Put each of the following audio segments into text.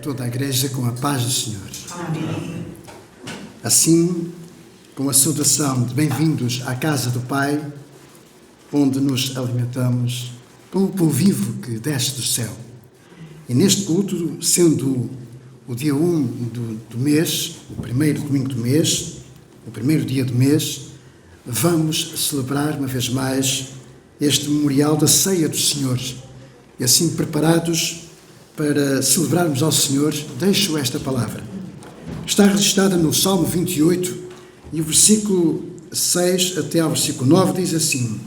toda a Igreja com a paz do Senhor. Amém. Assim, com a saudação de bem-vindos à casa do Pai, onde nos alimentamos com o pão vivo que desce do céu. E neste culto, sendo o dia 1 do mês, o primeiro domingo do mês, o primeiro dia do mês, vamos celebrar uma vez mais este memorial da ceia do Senhor. E assim, preparados para celebrarmos ao Senhor, deixo esta palavra. Está registrada no Salmo 28 e o versículo 6 até ao versículo 9 diz assim: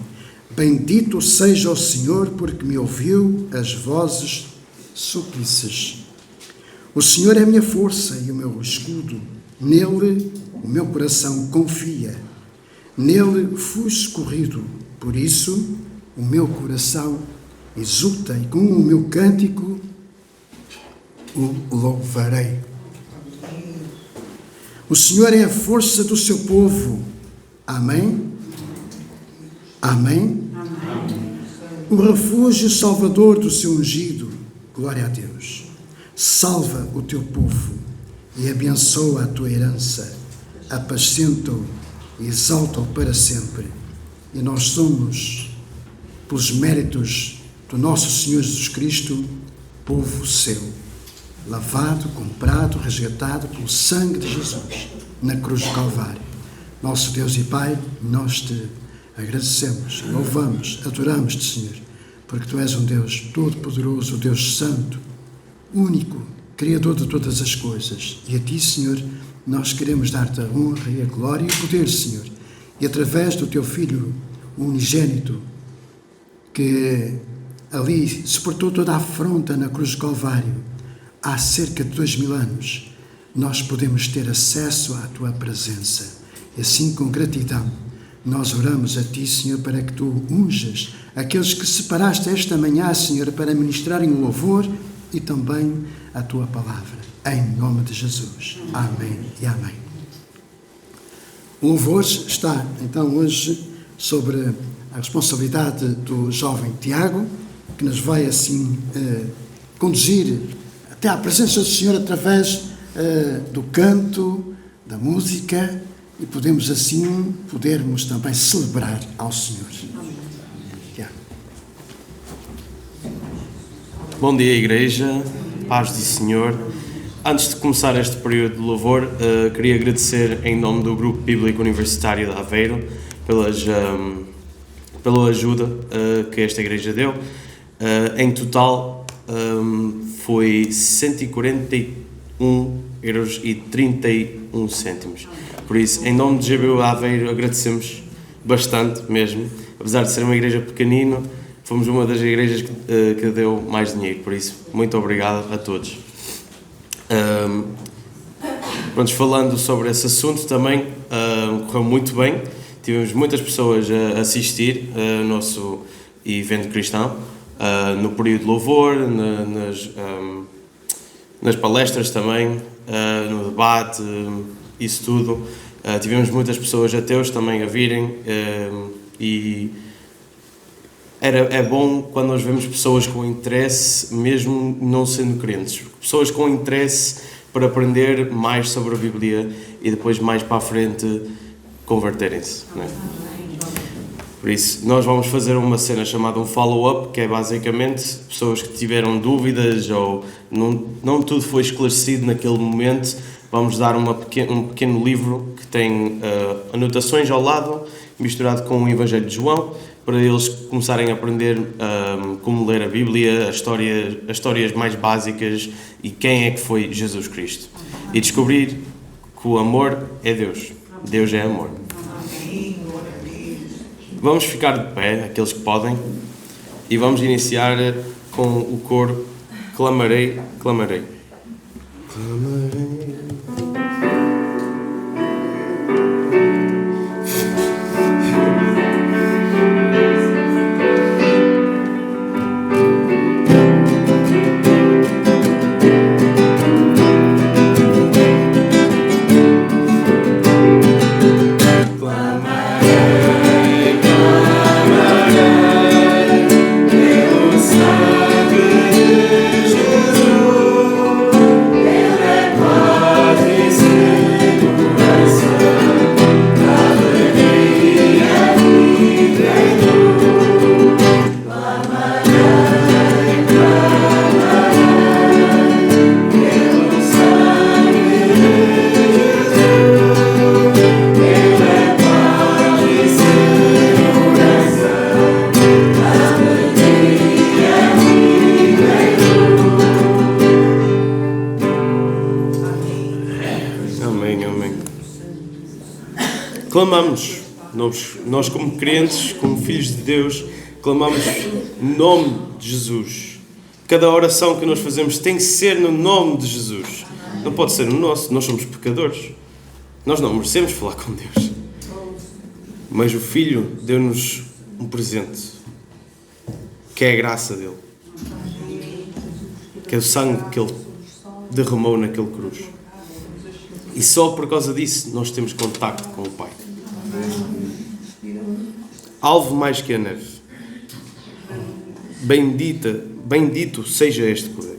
Bendito seja o Senhor, porque me ouviu as vozes súplices. O Senhor é a minha força e o meu escudo. Nele o meu coração confia. Nele fui socorrido. Por isso o meu coração exulta e com o meu cântico o louvarei. O Senhor é a força do seu povo. Amém? Amém? Amém. O refúgio salvador do seu ungido. Glória a Deus. Salva o teu povo e abençoa a tua herança. Apacenta-o e exalta-o para sempre. E nós somos, pelos méritos do nosso Senhor Jesus Cristo, povo seu, lavado, comprado, resgatado pelo sangue de Jesus na cruz do Calvário. Nosso Deus e Pai, nós te agradecemos, louvamos, adoramos-te, Senhor, porque Tu és um Deus todo-poderoso, um Deus santo, único, Criador de todas as coisas. E a Ti, Senhor, nós queremos dar-te a honra e a glória e o poder, Senhor. E através do Teu Filho unigênito, que ali suportou toda a afronta na cruz do Calvário, há cerca de 2000 anos, nós podemos ter acesso à Tua presença. E assim, com gratidão, nós oramos a Ti, Senhor, para que Tu unjas aqueles que separaste esta manhã, Senhor, para ministrarem o louvor e também a Tua palavra. Em nome de Jesus. Amém e amém. O louvor está, então, hoje sobre a responsabilidade do jovem Tiago, que nos vai, assim, conduzir até à presença do Senhor através do canto, da música, e podemos assim, podermos também celebrar ao Senhor. Bom dia, Igreja, paz do Senhor. Antes de começar este período de louvor, queria agradecer em nome do Grupo Bíblico Universitário de Aveiro pela ajuda que esta Igreja deu. Em total foi 141,31€. Por isso, em nome de GBU Aveiro, agradecemos bastante mesmo. Apesar de ser uma igreja pequenina, fomos uma das igrejas que deu mais dinheiro. Por isso, muito obrigado a todos. Falando sobre esse assunto também, correu muito bem. Tivemos muitas pessoas a assistir ao nosso evento cristão, no período de louvor, nas palestras também, no debate, isso tudo. Tivemos muitas pessoas ateus também a virem, e é bom quando nós vemos pessoas com interesse, mesmo não sendo crentes, pessoas com interesse para aprender mais sobre a Bíblia e depois mais para a frente converterem-se, não é? Por isso, nós vamos fazer uma cena chamada um follow-up, que é basicamente pessoas que tiveram dúvidas ou não tudo foi esclarecido naquele momento. Vamos dar um pequeno livro que tem anotações ao lado, misturado com o Evangelho de João, para eles começarem a aprender como ler a Bíblia, as histórias mais básicas e quem é que foi Jesus Cristo. E descobrir que o amor é Deus. Deus é amor. Vamos ficar de pé, aqueles que podem, e vamos iniciar com o coro Clamarei, clamarei. Clamarei. Pelo sangue de Jesus. clamamos, nós como crentes, como filhos de Deus, clamamos no nome de Jesus. Cada oração que nós fazemos tem que ser no nome de Jesus. Não pode ser no nosso, nós somos pecadores. Nós não merecemos falar com Deus. Mas o Filho deu-nos um presente, que é a graça dele. Que é o sangue que ele derramou naquele cruz. E só por causa disso nós temos contacto com o Pai. Alvo mais que a neve. Bendito seja este poder.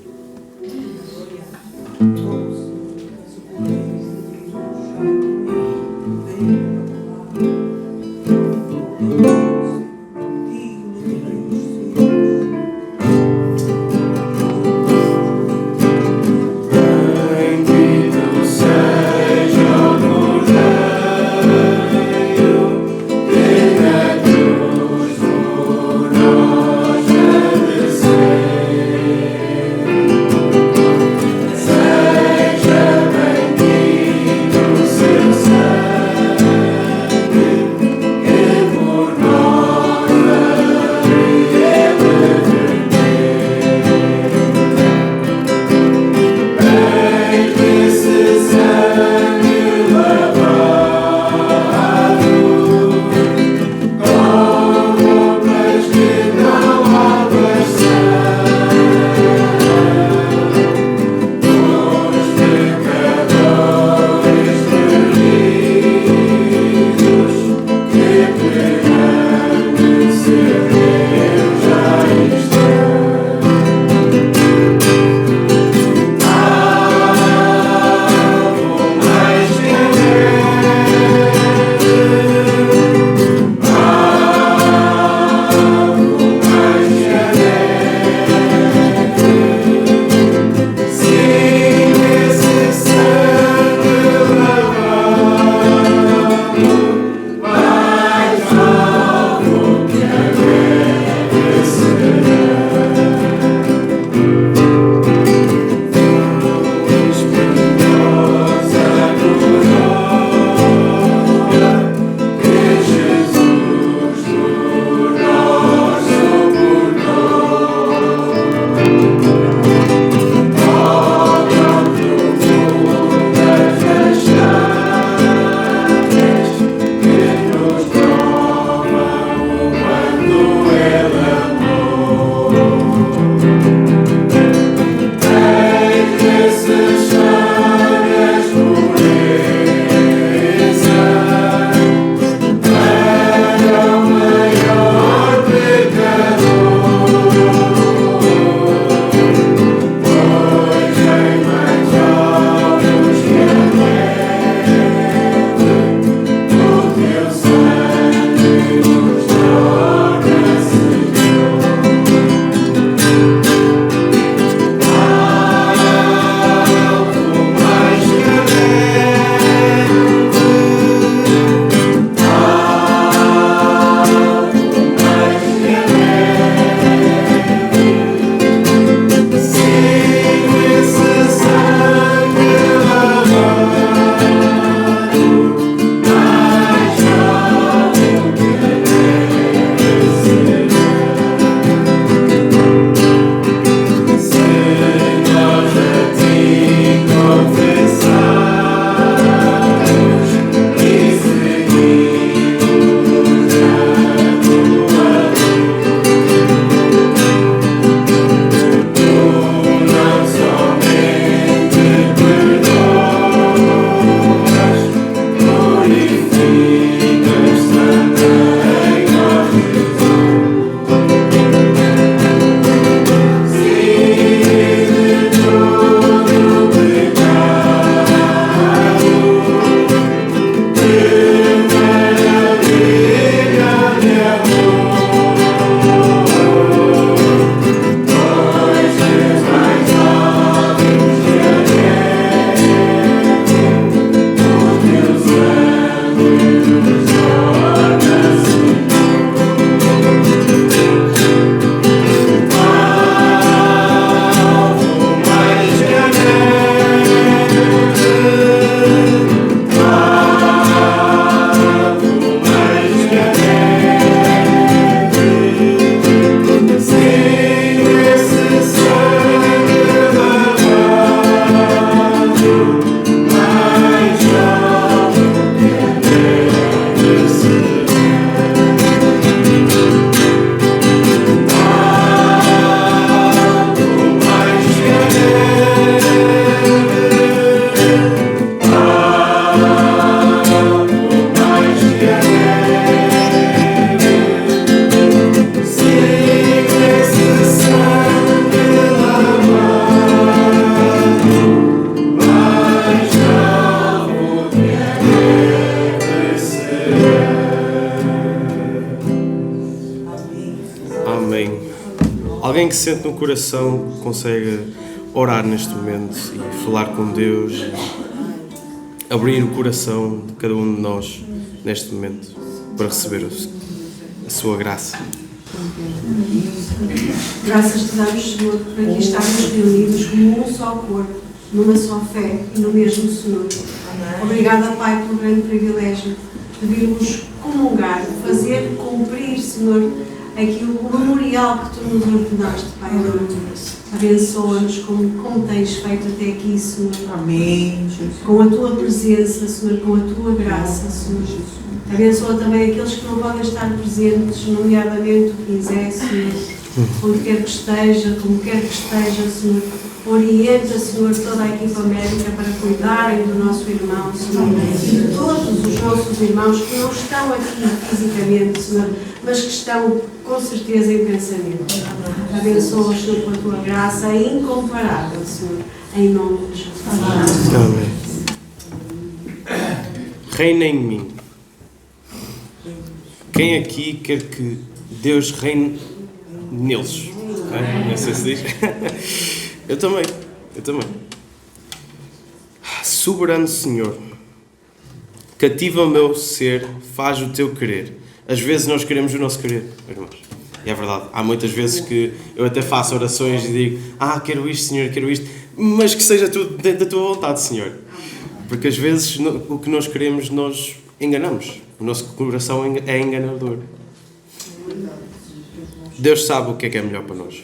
alguém que sente no coração consegue orar neste momento e falar com Deus, e abrir o coração de cada um de nós neste momento para receber a sua graça. Graças te damos, Senhor, por aqui estarmos reunidos como um só corpo, numa só fé e no mesmo Senhor. Obrigada, Pai, pelo grande privilégio de virmos comungar, fazer cumprir, Senhor, aquilo, o memorial que Tu nos ordenaste, Pai. Abençoa-nos como tens feito até aqui, Senhor. Amém. Com a Tua presença, Senhor, com a Tua graça, Senhor. Abençoa também aqueles que não podem estar presentes, nomeadamente o Quinzé, Senhor, onde quer que esteja, como quer que esteja, Senhor. Orienta, Senhor, toda a equipa médica para cuidarem do nosso irmão, Senhor, e de todos os nossos irmãos que não estão aqui fisicamente, Senhor, mas que estão com certeza em pensamento. Abençoa-os, Senhor, com a Tua graça incomparável, Senhor, em nome de Jesus. Amém. Reina em mim. Quem aqui quer que Deus reine neles? Não sei se diz. Eu também. Soberano Senhor, cativa o meu ser, faz o Teu querer. Às vezes nós queremos o nosso querer, irmãos. E é verdade. Há muitas vezes que eu até faço orações e digo: quero isto, Senhor, quero isto. Mas que seja tudo dentro da Tua vontade, Senhor. Porque às vezes o que nós queremos, nós enganamos. O nosso coração é enganador. Deus sabe o que é melhor para nós.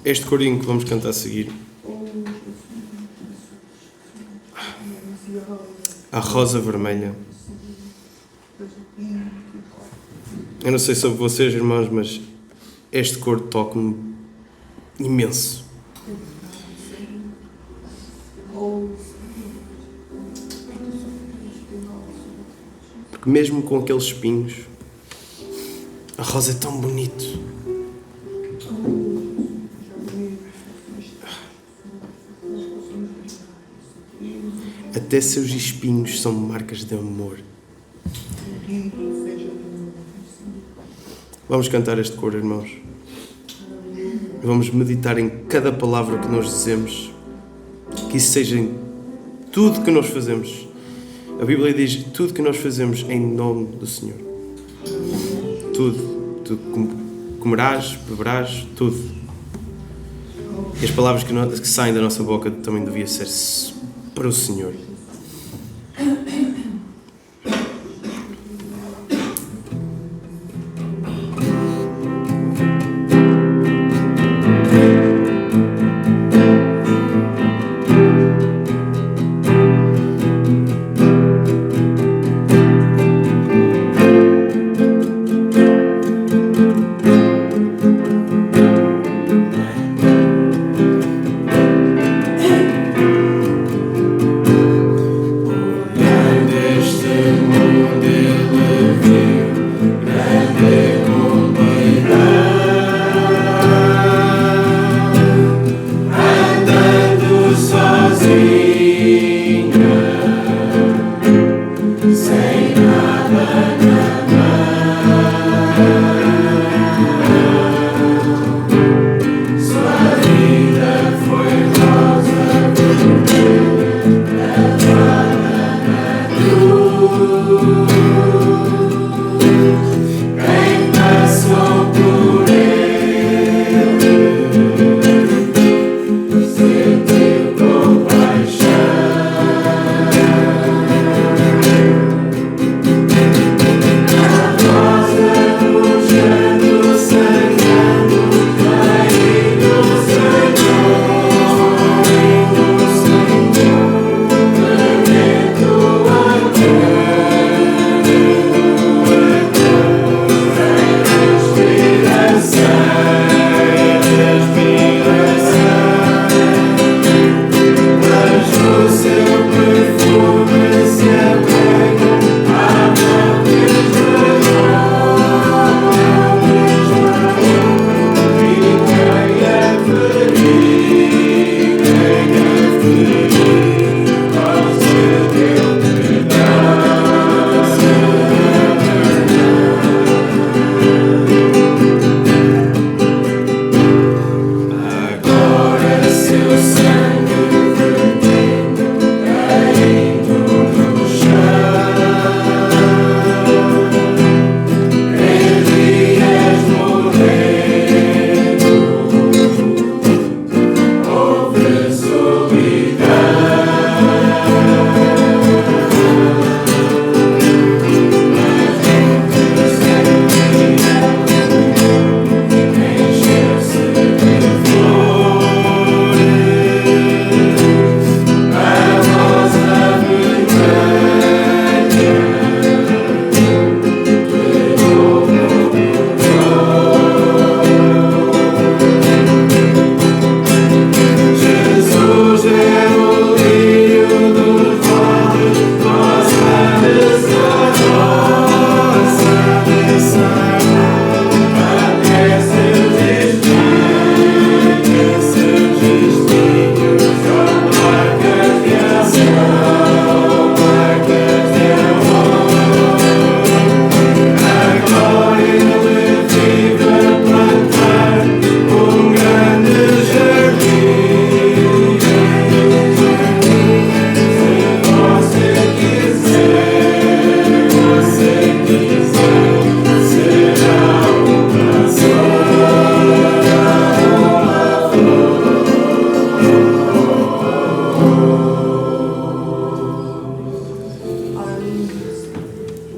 Este corinho que vamos cantar a seguir, A Rosa Vermelha. Eu não sei sobre vocês, irmãos, mas este coro toca-me imenso. Porque mesmo com aqueles espinhos, a rosa é tão bonito. Até seus espinhos são marcas de amor. Vamos cantar este coro, irmãos. Vamos meditar em cada palavra que nós dizemos. Que isso seja em tudo que nós fazemos. A Bíblia diz tudo que nós fazemos em nome do Senhor. Tudo. Tu comerás, beberás, tudo. E as palavras que saem da nossa boca também deviam ser para o Senhor.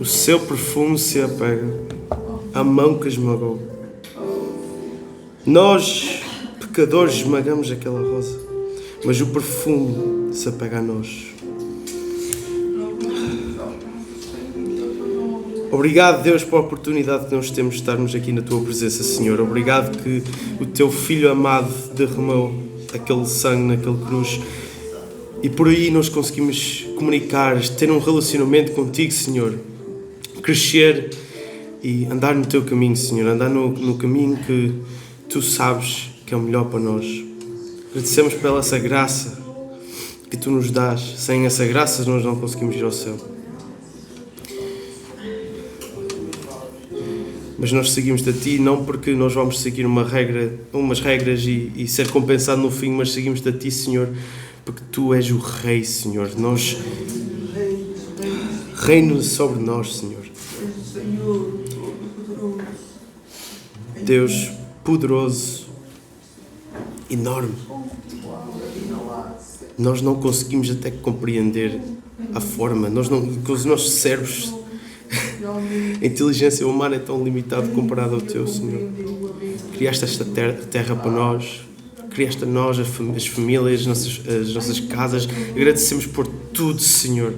O seu perfume se apega à mão que esmagou. Nós, pecadores, esmagamos aquela rosa, mas o perfume se apega a nós. Obrigado, Deus, pela oportunidade que nós temos de estarmos aqui na Tua presença, Senhor. Obrigado que o Teu Filho amado derramou aquele sangue naquele cruz e por aí nós conseguimos comunicar, ter um relacionamento contigo, Senhor. Crescer e andar no Teu caminho, Senhor. Andar no caminho que Tu sabes que é o melhor para nós. Agradecemos pela essa graça que Tu nos dás. Sem essa graça nós não conseguimos ir ao céu. Mas nós seguimos-te a Ti, não porque nós vamos seguir umas regras e ser compensado no fim, mas seguimos-te a Ti, Senhor, porque Tu és o Rei, Senhor. Reina sobre nós, Senhor. Deus poderoso, enorme. Nós não conseguimos até compreender a forma, com os nossos cérebros. A inteligência humana é tão limitada comparada ao Teu, Senhor. Criaste esta terra para nós, criaste a nós, as famílias, as nossas casas. Agradecemos por tudo, Senhor.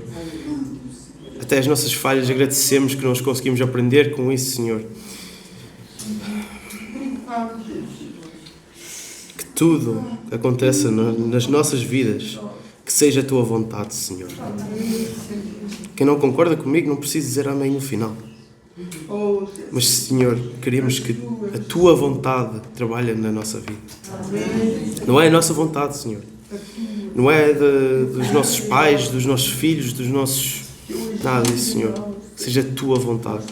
Até as nossas falhas, agradecemos que nós conseguimos aprender com isso, Senhor. Que tudo aconteça nas nossas vidas, que seja a Tua vontade, Senhor. Quem não concorda comigo não precisa dizer amém no final. Mas, Senhor, queremos que a Tua vontade trabalhe na nossa vida. Não é a nossa vontade, Senhor. Não é dos nossos pais, dos nossos filhos, dos nossos... Nada disso, Senhor. Que seja a Tua vontade.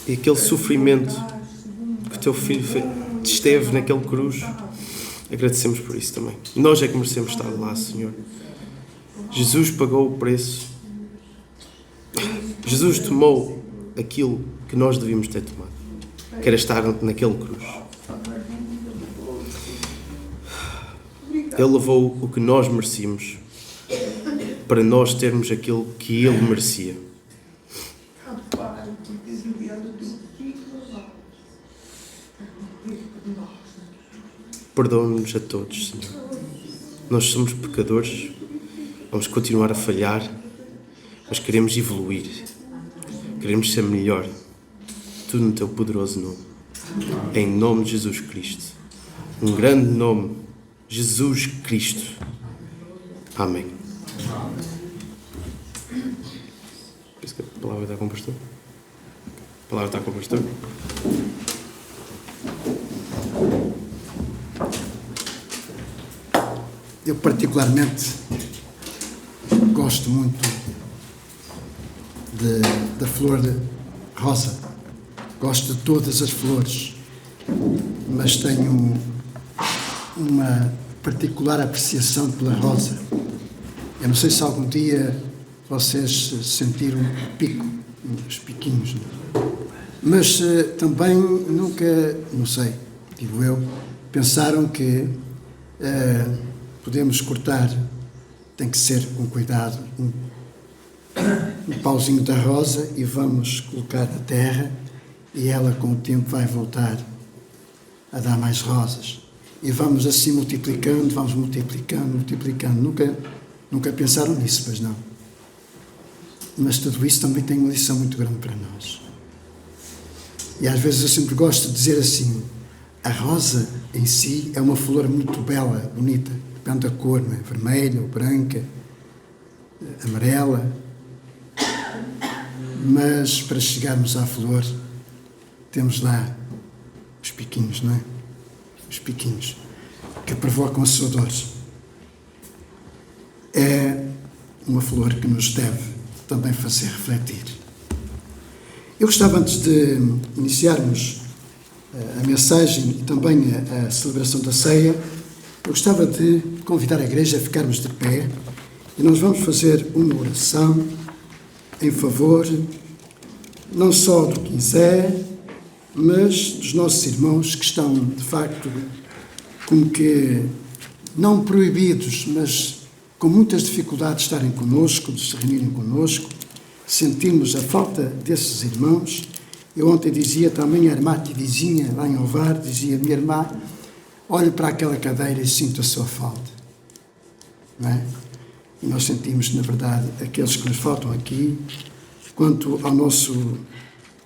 E aquele sofrimento que o Teu Filho esteve naquele cruz, agradecemos por isso também. Nós é que merecemos estar lá, Senhor. Jesus pagou o preço. Jesus tomou aquilo que nós devíamos ter tomado, que era estar naquele cruz. Ele levou o que nós merecíamos para nós termos aquilo que Ele merecia. Perdoa-nos a todos, Senhor. Nós somos pecadores, vamos continuar a falhar, mas queremos evoluir, queremos ser melhor. Tudo no Teu poderoso nome. Em nome de Jesus Cristo. Um grande nome, Jesus Cristo. Amém. Penso que a palavra está com o pastor. A palavra está com o pastor. Eu particularmente gosto muito da flor rosa. Gosto de todas as flores, mas tenho uma particular apreciação pela rosa. Eu não sei se algum dia vocês sentiram um pico, uns piquinhos, mas também nunca, não sei, digo eu, pensaram que podemos cortar, tem que ser com cuidado, um pauzinho da rosa e vamos colocar na terra e ela com o tempo vai voltar a dar mais rosas. E vamos assim multiplicando, vamos multiplicando. Nunca pensaram nisso, pois não. Mas tudo isso também tem uma lição muito grande para nós. E às vezes eu sempre gosto de dizer assim, a rosa em si é uma flor muito bela, bonita, depende da cor, não é? Vermelha ou branca, amarela. Mas para chegarmos à flor, temos lá os piquinhos, não é? Os piquinhos, que provocam a sua dor. É uma flor que nos deve também fazer refletir. Eu gostava, antes de iniciarmos a mensagem e também a celebração da ceia, eu gostava de convidar a igreja a ficarmos de pé e nós vamos fazer uma oração em favor não só do Quinzé, mas dos nossos irmãos que estão, de facto, como que não proibidos, mas com muitas dificuldades de estarem connosco, de se reunirem connosco. Sentimos a falta desses irmãos. Eu ontem dizia também, a irmã Tidizinha, lá em Ovar, dizia, minha irmã, olho para aquela cadeira e sinto a sua falta. Não é? e nós sentimos, na verdade, aqueles que nos faltam aqui. Quanto ao nosso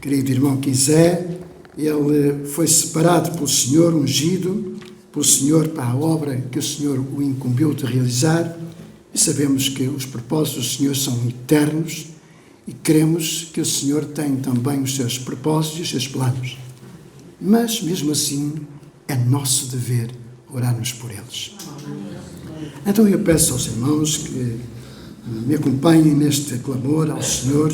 querido irmão Quinzé, ele foi separado pelo Senhor, ungido pelo Senhor para a obra que o Senhor o incumbiu de realizar, e sabemos que os propósitos do Senhor são eternos e cremos que o Senhor tem também os seus propósitos e os seus planos. Mas, mesmo assim, é nosso dever orarmos por eles. Então eu peço aos irmãos que me acompanhem neste clamor ao Senhor.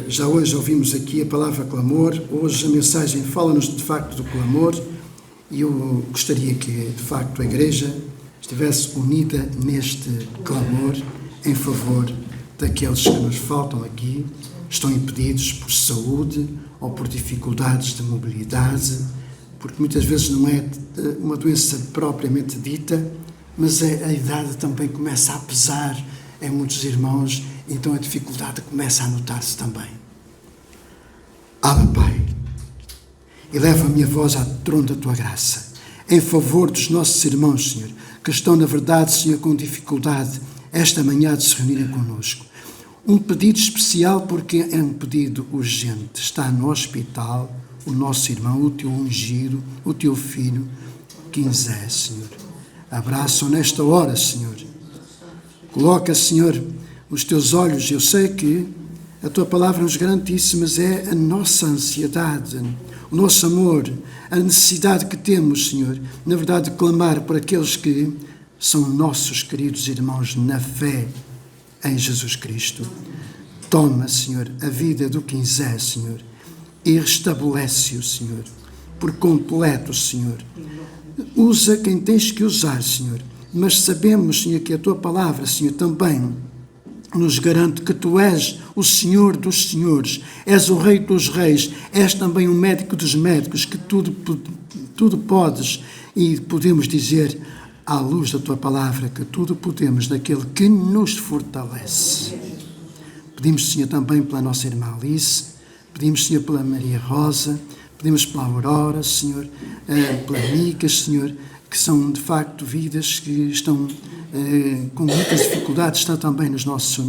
Já hoje ouvimos aqui a palavra clamor, hoje a mensagem fala-nos de facto do clamor, e eu gostaria que de facto a Igreja estivesse unida neste clamor em favor daqueles que nos faltam aqui, estão impedidos por saúde ou por dificuldades de mobilidade, porque muitas vezes não é uma doença propriamente dita, mas a idade também começa a pesar em muitos irmãos, então a dificuldade começa a notar-se também. Abba, Pai, e leva a minha voz à trono da Tua graça, em favor dos nossos irmãos, Senhor, que estão, na verdade, Senhor, com dificuldade esta manhã de se reunirem connosco. Um pedido especial, porque é um pedido urgente. Está no hospital o nosso irmão, o Teu ungido, o Teu filho, Quinzé, Senhor. Abraça-o nesta hora, Senhor. Coloca, Senhor, os Teus olhos. Eu sei que a Tua palavra nos garante isso, mas é a nossa ansiedade, o nosso amor, a necessidade que temos, Senhor, na verdade, de clamar por aqueles que são nossos queridos irmãos na fé em Jesus Cristo. Toma, Senhor, a vida do Quinzé, Senhor, e restabelece-o, Senhor, por completo, Senhor. Usa quem tens que usar, Senhor, mas sabemos, Senhor, que a Tua palavra, Senhor, também nos garante que Tu és o Senhor dos senhores, és o Rei dos reis, és também o médico dos médicos, que tudo podes, e podemos dizer, à luz da Tua palavra, que tudo podemos naquele que nos fortalece. Pedimos, Senhor, também pela nossa irmã Alice, pedimos, Senhor, pela Maria Rosa, pedimos pela Aurora, Senhor, pela Micas, Senhor, que são, de facto, vidas que estão com muitas dificuldades, está também no nosso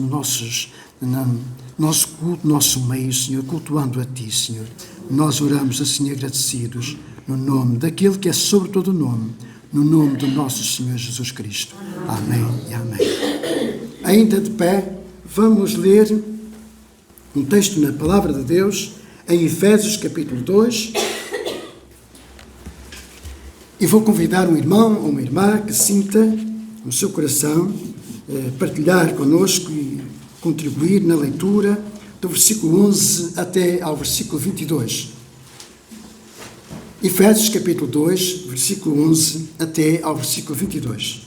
culto, nosso meio, Senhor, cultuando a Ti, Senhor. Nós oramos assim agradecidos, no nome daquele que é sobre todo o nome, no nome do nosso Senhor Jesus Cristo. Amém e amém. Ainda de pé, vamos ler um texto na Palavra de Deus, em Efésios capítulo 2, e vou convidar um irmão ou uma irmã que sinta no seu coração partilhar connosco e contribuir na leitura do versículo 11 até ao versículo 22. Efésios capítulo 2, versículo 11 até ao versículo 22.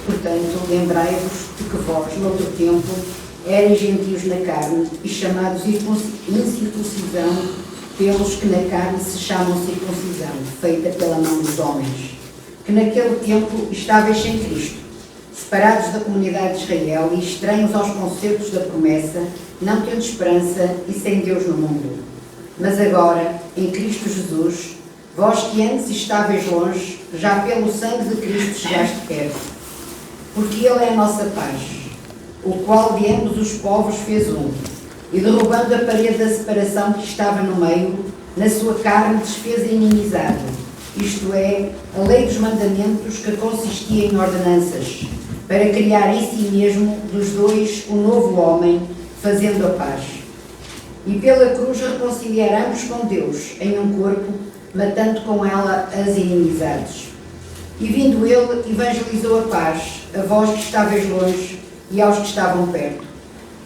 Portanto, lembrai-vos de que vós, noutro tempo, erais gentios na carne e chamados incircuncisão pelos que na carne se chamam circuncisão, feita pela mão dos homens, que naquele tempo estáveis sem Cristo, separados da comunidade de Israel e estranhos aos concertos da promessa, não tendo esperança e sem Deus no mundo. Mas agora, em Cristo Jesus, vós que antes estáveis longe, já pelo sangue de Cristo chegaste perto. Porque Ele é a nossa paz, o qual de ambos os povos fez um, e derrubando a parede da separação que estava no meio, na sua carne desfez a inimizade, isto é, a lei dos mandamentos que consistia em ordenanças, para criar em si mesmo dos dois um novo homem, fazendo a paz. E pela cruz reconciliar ambos com Deus em um corpo, matando com ela as inimizades. E vindo Ele, evangelizou a paz, a vós que estáveis longe e aos que estavam perto.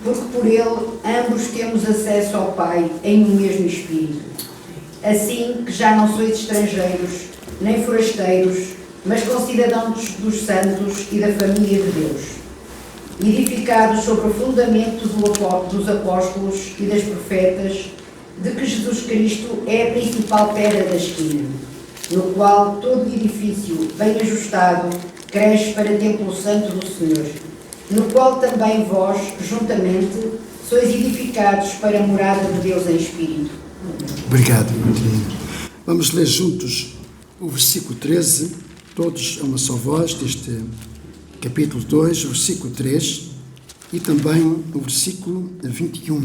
Porque por Ele ambos temos acesso ao Pai em um mesmo Espírito. Assim que já não sois estrangeiros, nem forasteiros, mas concidadãos dos santos e da família de Deus, edificados sobre o fundamento dos apóstolos e das profetas, de que Jesus Cristo é a principal pedra da esquina, no qual todo o edifício, bem ajustado, cresce para templo santo do Senhor, no qual também vós, juntamente, sois edificados para a morada de Deus em Espírito. Obrigado, Madrinha. Vamos ler juntos o versículo 13, todos a uma só voz, deste capítulo 2, versículo 3 e também o versículo 21.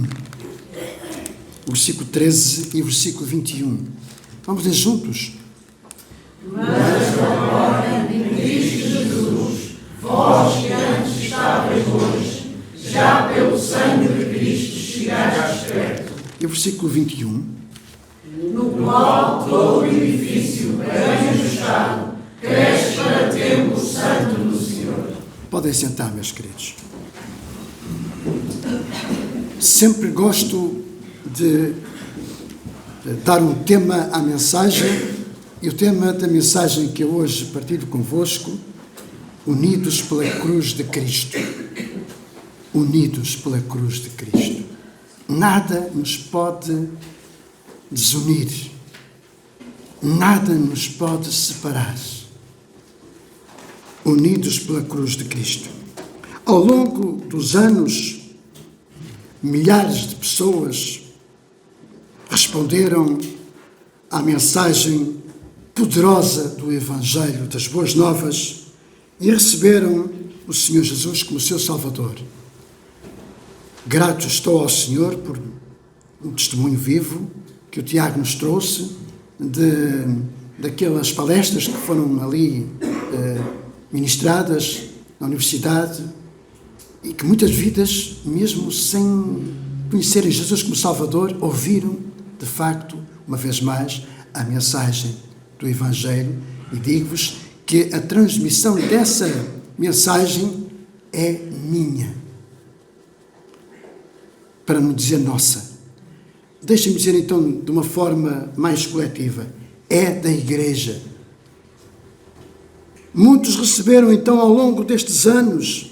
O versículo 13 e o versículo 21. Vamos ler juntos. Mas agora, em Cristo Jesus, vós que antes estáveis longe, já pelo sangue de Cristo chegastes perto. E o versículo 21. No qual todo o edifício bem ajustado cresce para templo santo do Senhor. Podem sentar, meus queridos. Sempre gosto de dar um tema à mensagem, e o tema da mensagem que eu hoje partilho convosco: unidos pela cruz de Cristo. Unidos pela cruz de Cristo. Nada nos pode desunir. Nada nos pode separar. Unidos pela cruz de Cristo. Ao longo dos anos, milhares de pessoas responderam à mensagem poderosa do Evangelho das Boas Novas e receberam o Senhor Jesus como seu Salvador. Grato estou ao Senhor por um testemunho vivo que o Tiago nos trouxe daquelas palestras que foram ali ministradas na universidade e que muitas vidas, mesmo sem conhecerem Jesus como Salvador, ouviram, de facto, uma vez mais, a mensagem do Evangelho. E digo-vos que a transmissão dessa mensagem é minha, para não dizer nossa. Deixem-me dizer então de uma forma mais coletiva: é da Igreja. Muitos receberam então ao longo destes anos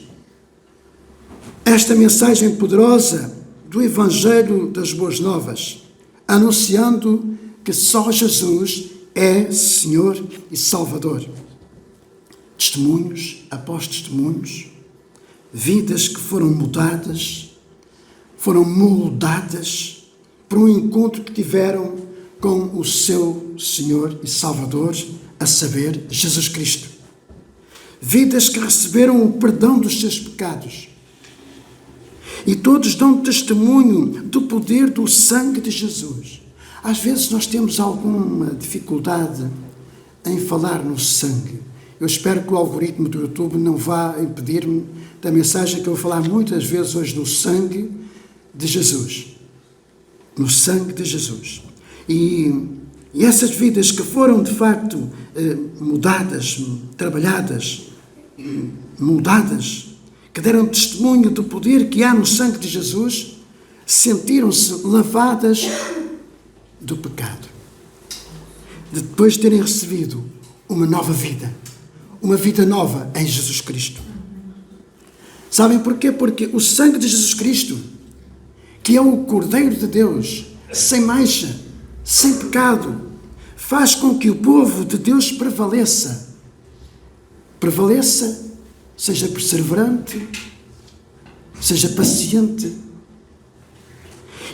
esta mensagem poderosa do Evangelho das Boas Novas, anunciando que só Jesus é Senhor e Salvador. Testemunhos após testemunhos, vidas que foram mudadas, foram moldadas por um encontro que tiveram com o seu Senhor e Salvador, a saber, Jesus Cristo. Vidas que receberam o perdão dos seus pecados. E todos dão testemunho do poder do sangue de Jesus. Às vezes nós temos alguma dificuldade em falar no sangue. Eu espero que o algoritmo do YouTube não vá impedir-me da mensagem que eu vou falar muitas vezes hoje no sangue de Jesus. No sangue de Jesus. E essas vidas que foram de facto mudadas, trabalhadas, moldadas, que deram testemunho do poder que há no sangue de Jesus, sentiram-se lavadas do pecado. Depois de terem recebido uma nova vida, uma vida nova em Jesus Cristo. Sabem porquê? Porque o sangue de Jesus Cristo, que é o Cordeiro de Deus, sem mancha, sem pecado, faz com que o povo de Deus prevaleça, seja perseverante, seja paciente.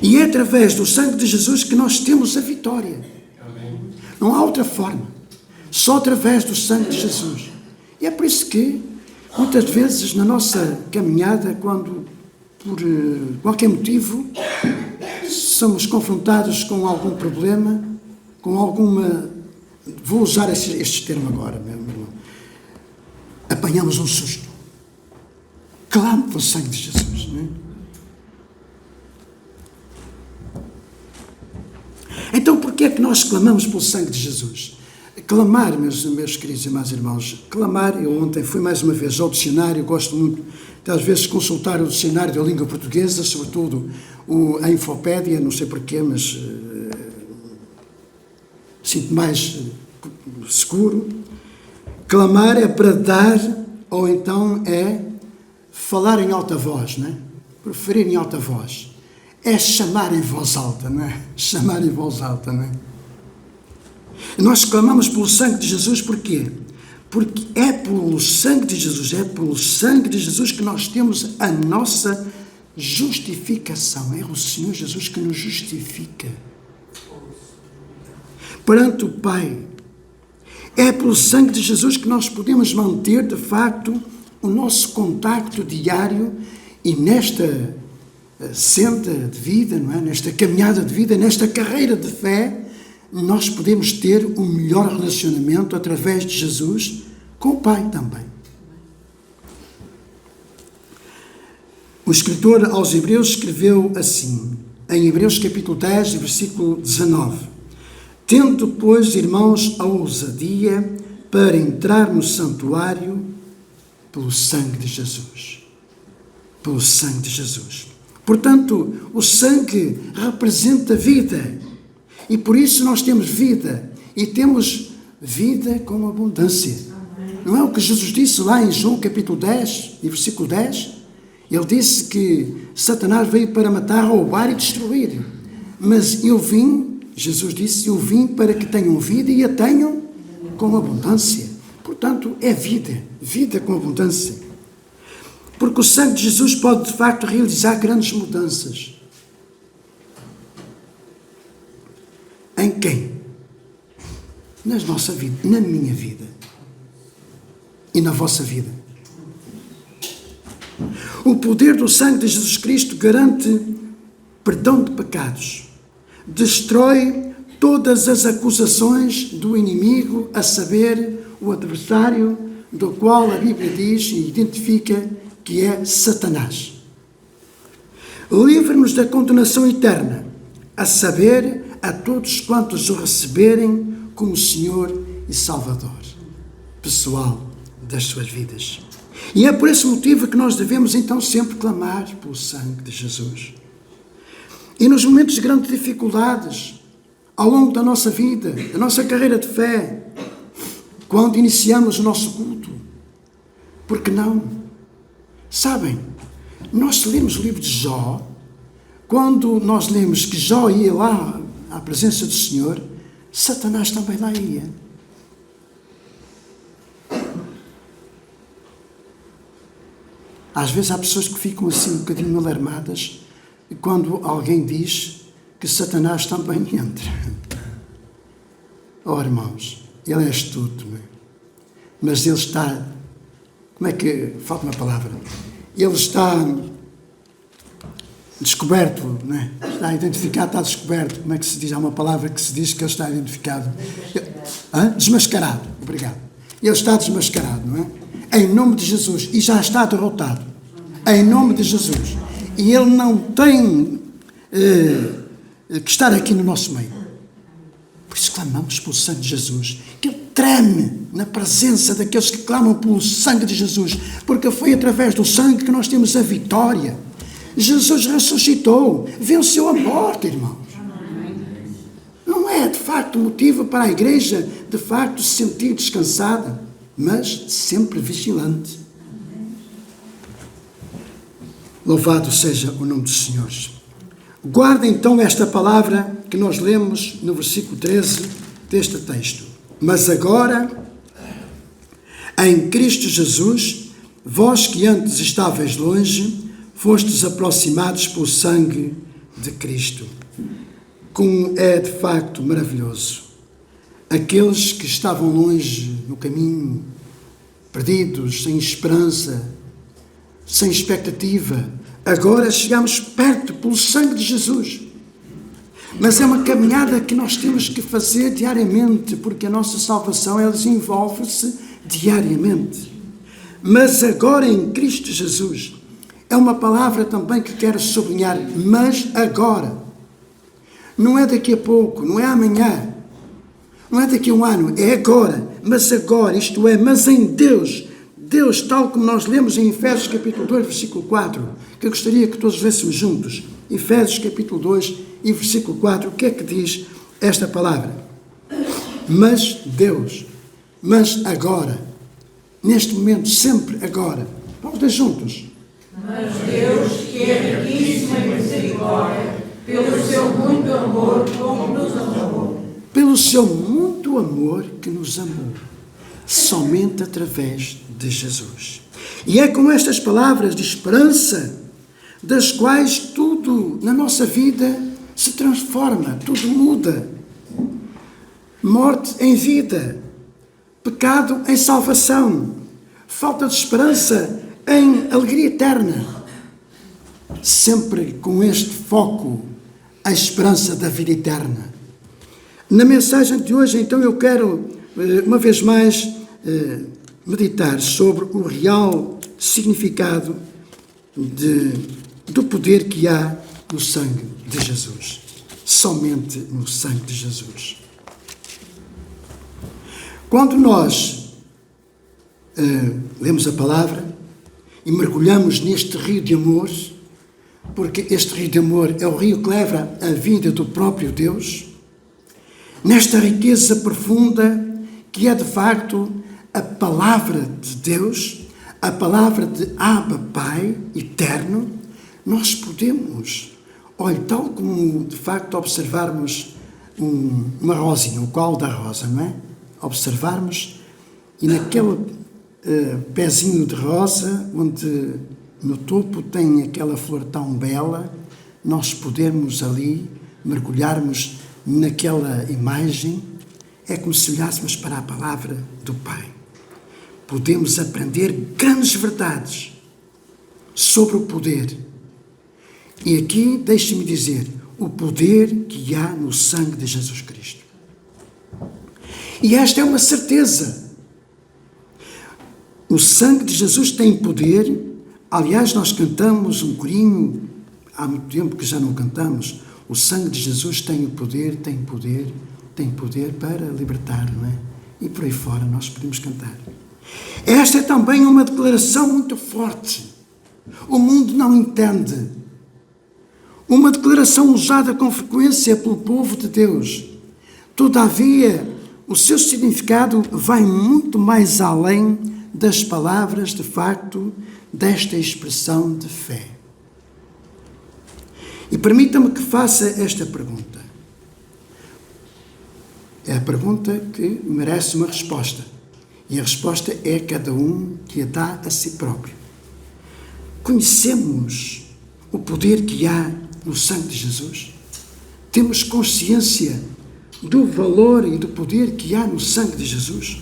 E é através do sangue de Jesus que nós temos a vitória. Amém. Não há outra forma. Só através do sangue de Jesus. E é por isso que, muitas vezes, na nossa caminhada, quando, por qualquer motivo, somos confrontados com algum problema, com alguma... Vou usar este termo agora, meu irmão. Apanhamos um susto. Clamo pelo sangue de Jesus, não é? Então, porquê é que nós clamamos pelo sangue de Jesus? Clamar, meus queridos e meus irmãos, clamar, eu ontem fui mais uma vez ao dicionário, gosto muito de às vezes consultar o dicionário da língua portuguesa, sobretudo a Infopédia, não sei porquê, mas sinto mais seguro. Clamar é bradar, ou então é falar em alta voz, não é? Proferir em alta voz. É chamar em voz alta, não é? Chamar em voz alta, não é? E nós clamamos pelo sangue de Jesus, porquê? Porque é pelo sangue de Jesus que nós temos a nossa justificação. É o Senhor Jesus que nos justifica perante o Pai. É pelo sangue de Jesus que nós podemos manter, de facto, o nosso contacto diário e nesta senda de vida, não é? Nesta caminhada de vida, nesta carreira de fé, nós podemos ter um melhor relacionamento através de Jesus com o Pai também. O escritor aos Hebreus escreveu assim, em Hebreus capítulo 10, versículo 19: tendo, pois, irmãos, a ousadia para entrar no santuário pelo sangue de Jesus. Pelo sangue de Jesus. Portanto, o sangue representa vida. E por isso nós temos vida. E temos vida com abundância. Não é o que Jesus disse lá em João capítulo 10, e versículo 10? Ele disse que Satanás veio para matar, roubar e destruir. Mas eu vim, Jesus disse, eu vim para que tenham vida e a tenham com abundância. Portanto, é vida. Vida com abundância. Porque o sangue de Jesus pode, de facto, realizar grandes mudanças. Em quem? Na nossa vida, na minha vida. E na vossa vida. O poder do sangue de Jesus Cristo garante perdão de pecados. Destrói todas as acusações do inimigo, a saber, o adversário, do qual a Bíblia diz e identifica que é Satanás. Livra-nos da condenação eterna, a saber, a todos quantos o receberem como Senhor e Salvador pessoal das suas vidas. E é por esse motivo que nós devemos então sempre clamar pelo sangue de Jesus. E nos momentos de grandes dificuldades, ao longo da nossa vida, da nossa carreira de fé, quando iniciamos o nosso culto, por que não? Sabem, nós lemos o livro de Jó, quando nós lemos que Jó ia lá à presença do Senhor, Satanás também lá ia. Às vezes há pessoas que ficam assim um bocadinho alarmadas quando alguém diz que Satanás também entra. Oh, irmãos, ele é astuto, não é? Mas ele está... Como é que... Falta uma palavra. Ele está descoberto, não é? Está identificado, está descoberto. Como é que se diz? Há uma palavra que se diz que ele está identificado. Desmascarado. Obrigado. Ele está desmascarado, não é? Em nome de Jesus. E já está derrotado. Em nome de Jesus. E ele não tem que estar aqui no nosso meio. Por isso clamamos pelo sangue de Jesus. Que ele treme na presença daqueles que clamam pelo sangue de Jesus. Porque foi através do sangue que nós temos a vitória. Jesus ressuscitou. Venceu a morte, irmãos. Não é, de facto, motivo para a igreja, de facto, se sentir descansada. Mas sempre vigilante. Louvado seja o nome dos senhores. Guarda então esta palavra que nós lemos no versículo 13 deste texto. Mas agora, em Cristo Jesus, vós que antes estáveis longe, fostes aproximados pelo sangue de Cristo. Como é de facto maravilhoso. Aqueles que estavam longe no caminho, perdidos, sem esperança, sem expectativa, agora chegamos perto pelo sangue de Jesus. Mas é uma caminhada que nós temos que fazer diariamente, porque a nossa salvação, ela desenvolve-se diariamente. Mas agora em Cristo Jesus, é uma palavra também que quero sublinhar, mas agora. Não é daqui a pouco, não é amanhã, não é daqui a um ano, é agora, mas agora, isto é, mas em Deus. Deus, tal como nós lemos em Efésios capítulo 2, versículo 4, que eu gostaria que todos lêssemos juntos. Efésios capítulo 2 e versículo 4, o que é que diz esta palavra? Mas Deus, mas agora, neste momento, sempre agora. Vamos ler juntos. Mas Deus, que é riquíssimo em misericórdia, pelo seu muito amor, como nos amou. Pelo seu muito amor que nos amou. Somente através de Jesus. E é com estas palavras de esperança, das quais tudo na nossa vida se transforma, tudo muda. Morte em vida, pecado em salvação, falta de esperança em alegria eterna. Sempre com este foco, a esperança da vida eterna. Na mensagem de hoje, então, eu quero, uma vez mais, meditar sobre o real significado do poder que há no sangue de Jesus. Somente no sangue de Jesus. Quando nós lemos a palavra e mergulhamos neste rio de amor, porque este rio de amor é o rio que leva a vida do próprio Deus, nesta riqueza profunda que é de facto a palavra de Deus, a palavra de Abba Pai eterno, nós podemos, olha, tal como de facto observarmos uma rosinha, o colo da rosa, não é? Observarmos e naquele pezinho de rosa, onde no topo tem aquela flor tão bela, nós podemos ali mergulharmos naquela imagem, é como se olhássemos para a palavra do Pai. Podemos aprender grandes verdades sobre o poder. E aqui, deixe-me dizer, o poder que há no sangue de Jesus Cristo. E esta é uma certeza. O sangue de Jesus tem poder. Aliás, nós cantamos um corinho, há muito tempo que já não cantamos. O sangue de Jesus tem o poder, tem poder para libertar, não é? E por aí fora nós podemos cantar. Esta é também uma declaração muito forte. O mundo não entende. Uma declaração usada com frequência pelo povo de Deus. Todavia, o seu significado vai muito mais além das palavras, de facto, desta expressão de fé. E permita-me que faça esta pergunta. É a pergunta que merece uma resposta. E a resposta é cada um que a dá a si próprio. Conhecemos o poder que há no sangue de Jesus? Temos consciência do valor e do poder que há no sangue de Jesus?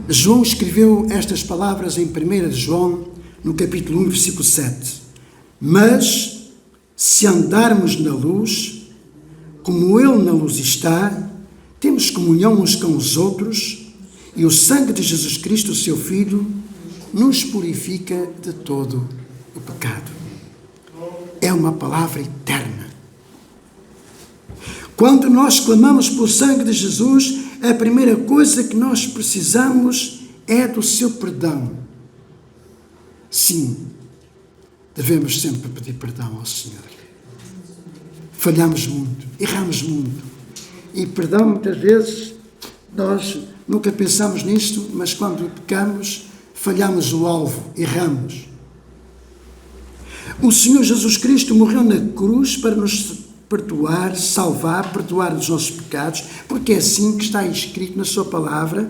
João escreveu estas palavras em 1 de João, no capítulo 1, versículo 7. Mas, se andarmos na luz, como Ele na luz está, temos comunhão uns com os outros, e o sangue de Jesus Cristo, seu Filho, nos purifica de todo o pecado. É uma palavra eterna. Quando nós clamamos pelo sangue de Jesus, a primeira coisa que nós precisamos é do seu perdão. Sim, devemos sempre pedir perdão ao Senhor. Falhamos muito, erramos muito. E perdão, muitas vezes, nós nunca pensamos nisto, mas quando pecamos, falhamos o alvo, erramos. O Senhor Jesus Cristo morreu na cruz para nos perdoar, salvar, perdoar os nossos pecados, porque é assim que está escrito na sua palavra.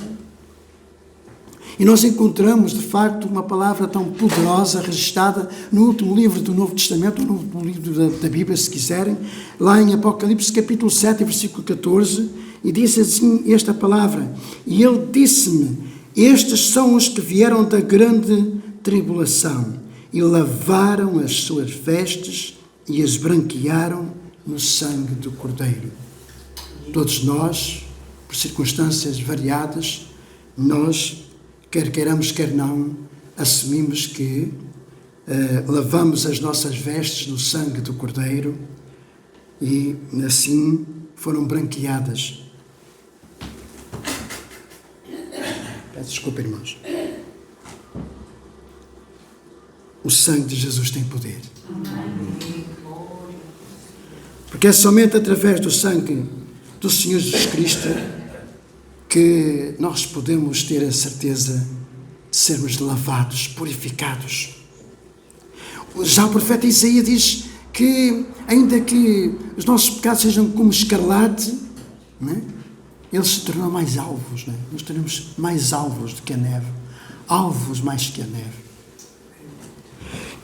E nós encontramos, de facto, uma palavra tão poderosa, registada no último livro do Novo Testamento, no último livro da Bíblia, se quiserem, lá em Apocalipse, capítulo 7, versículo 14, e diz assim esta palavra: e ele disse-me, estes são os que vieram da grande tribulação, e lavaram as suas vestes, e as branquearam no sangue do Cordeiro. Todos nós, por circunstâncias variadas, nós, quer queiramos, quer não, assumimos que lavamos as nossas vestes no sangue do Cordeiro e assim foram branqueadas. Peço desculpa, irmãos. O sangue de Jesus tem poder. Porque é somente através do sangue do Senhor Jesus Cristo que nós podemos ter a certeza de sermos lavados, purificados. Já o profeta Isaías diz que, ainda que os nossos pecados sejam como escarlate, não é? Eles se tornam mais alvos, não é? Nós teremos mais alvos do que a neve, alvos mais que a neve.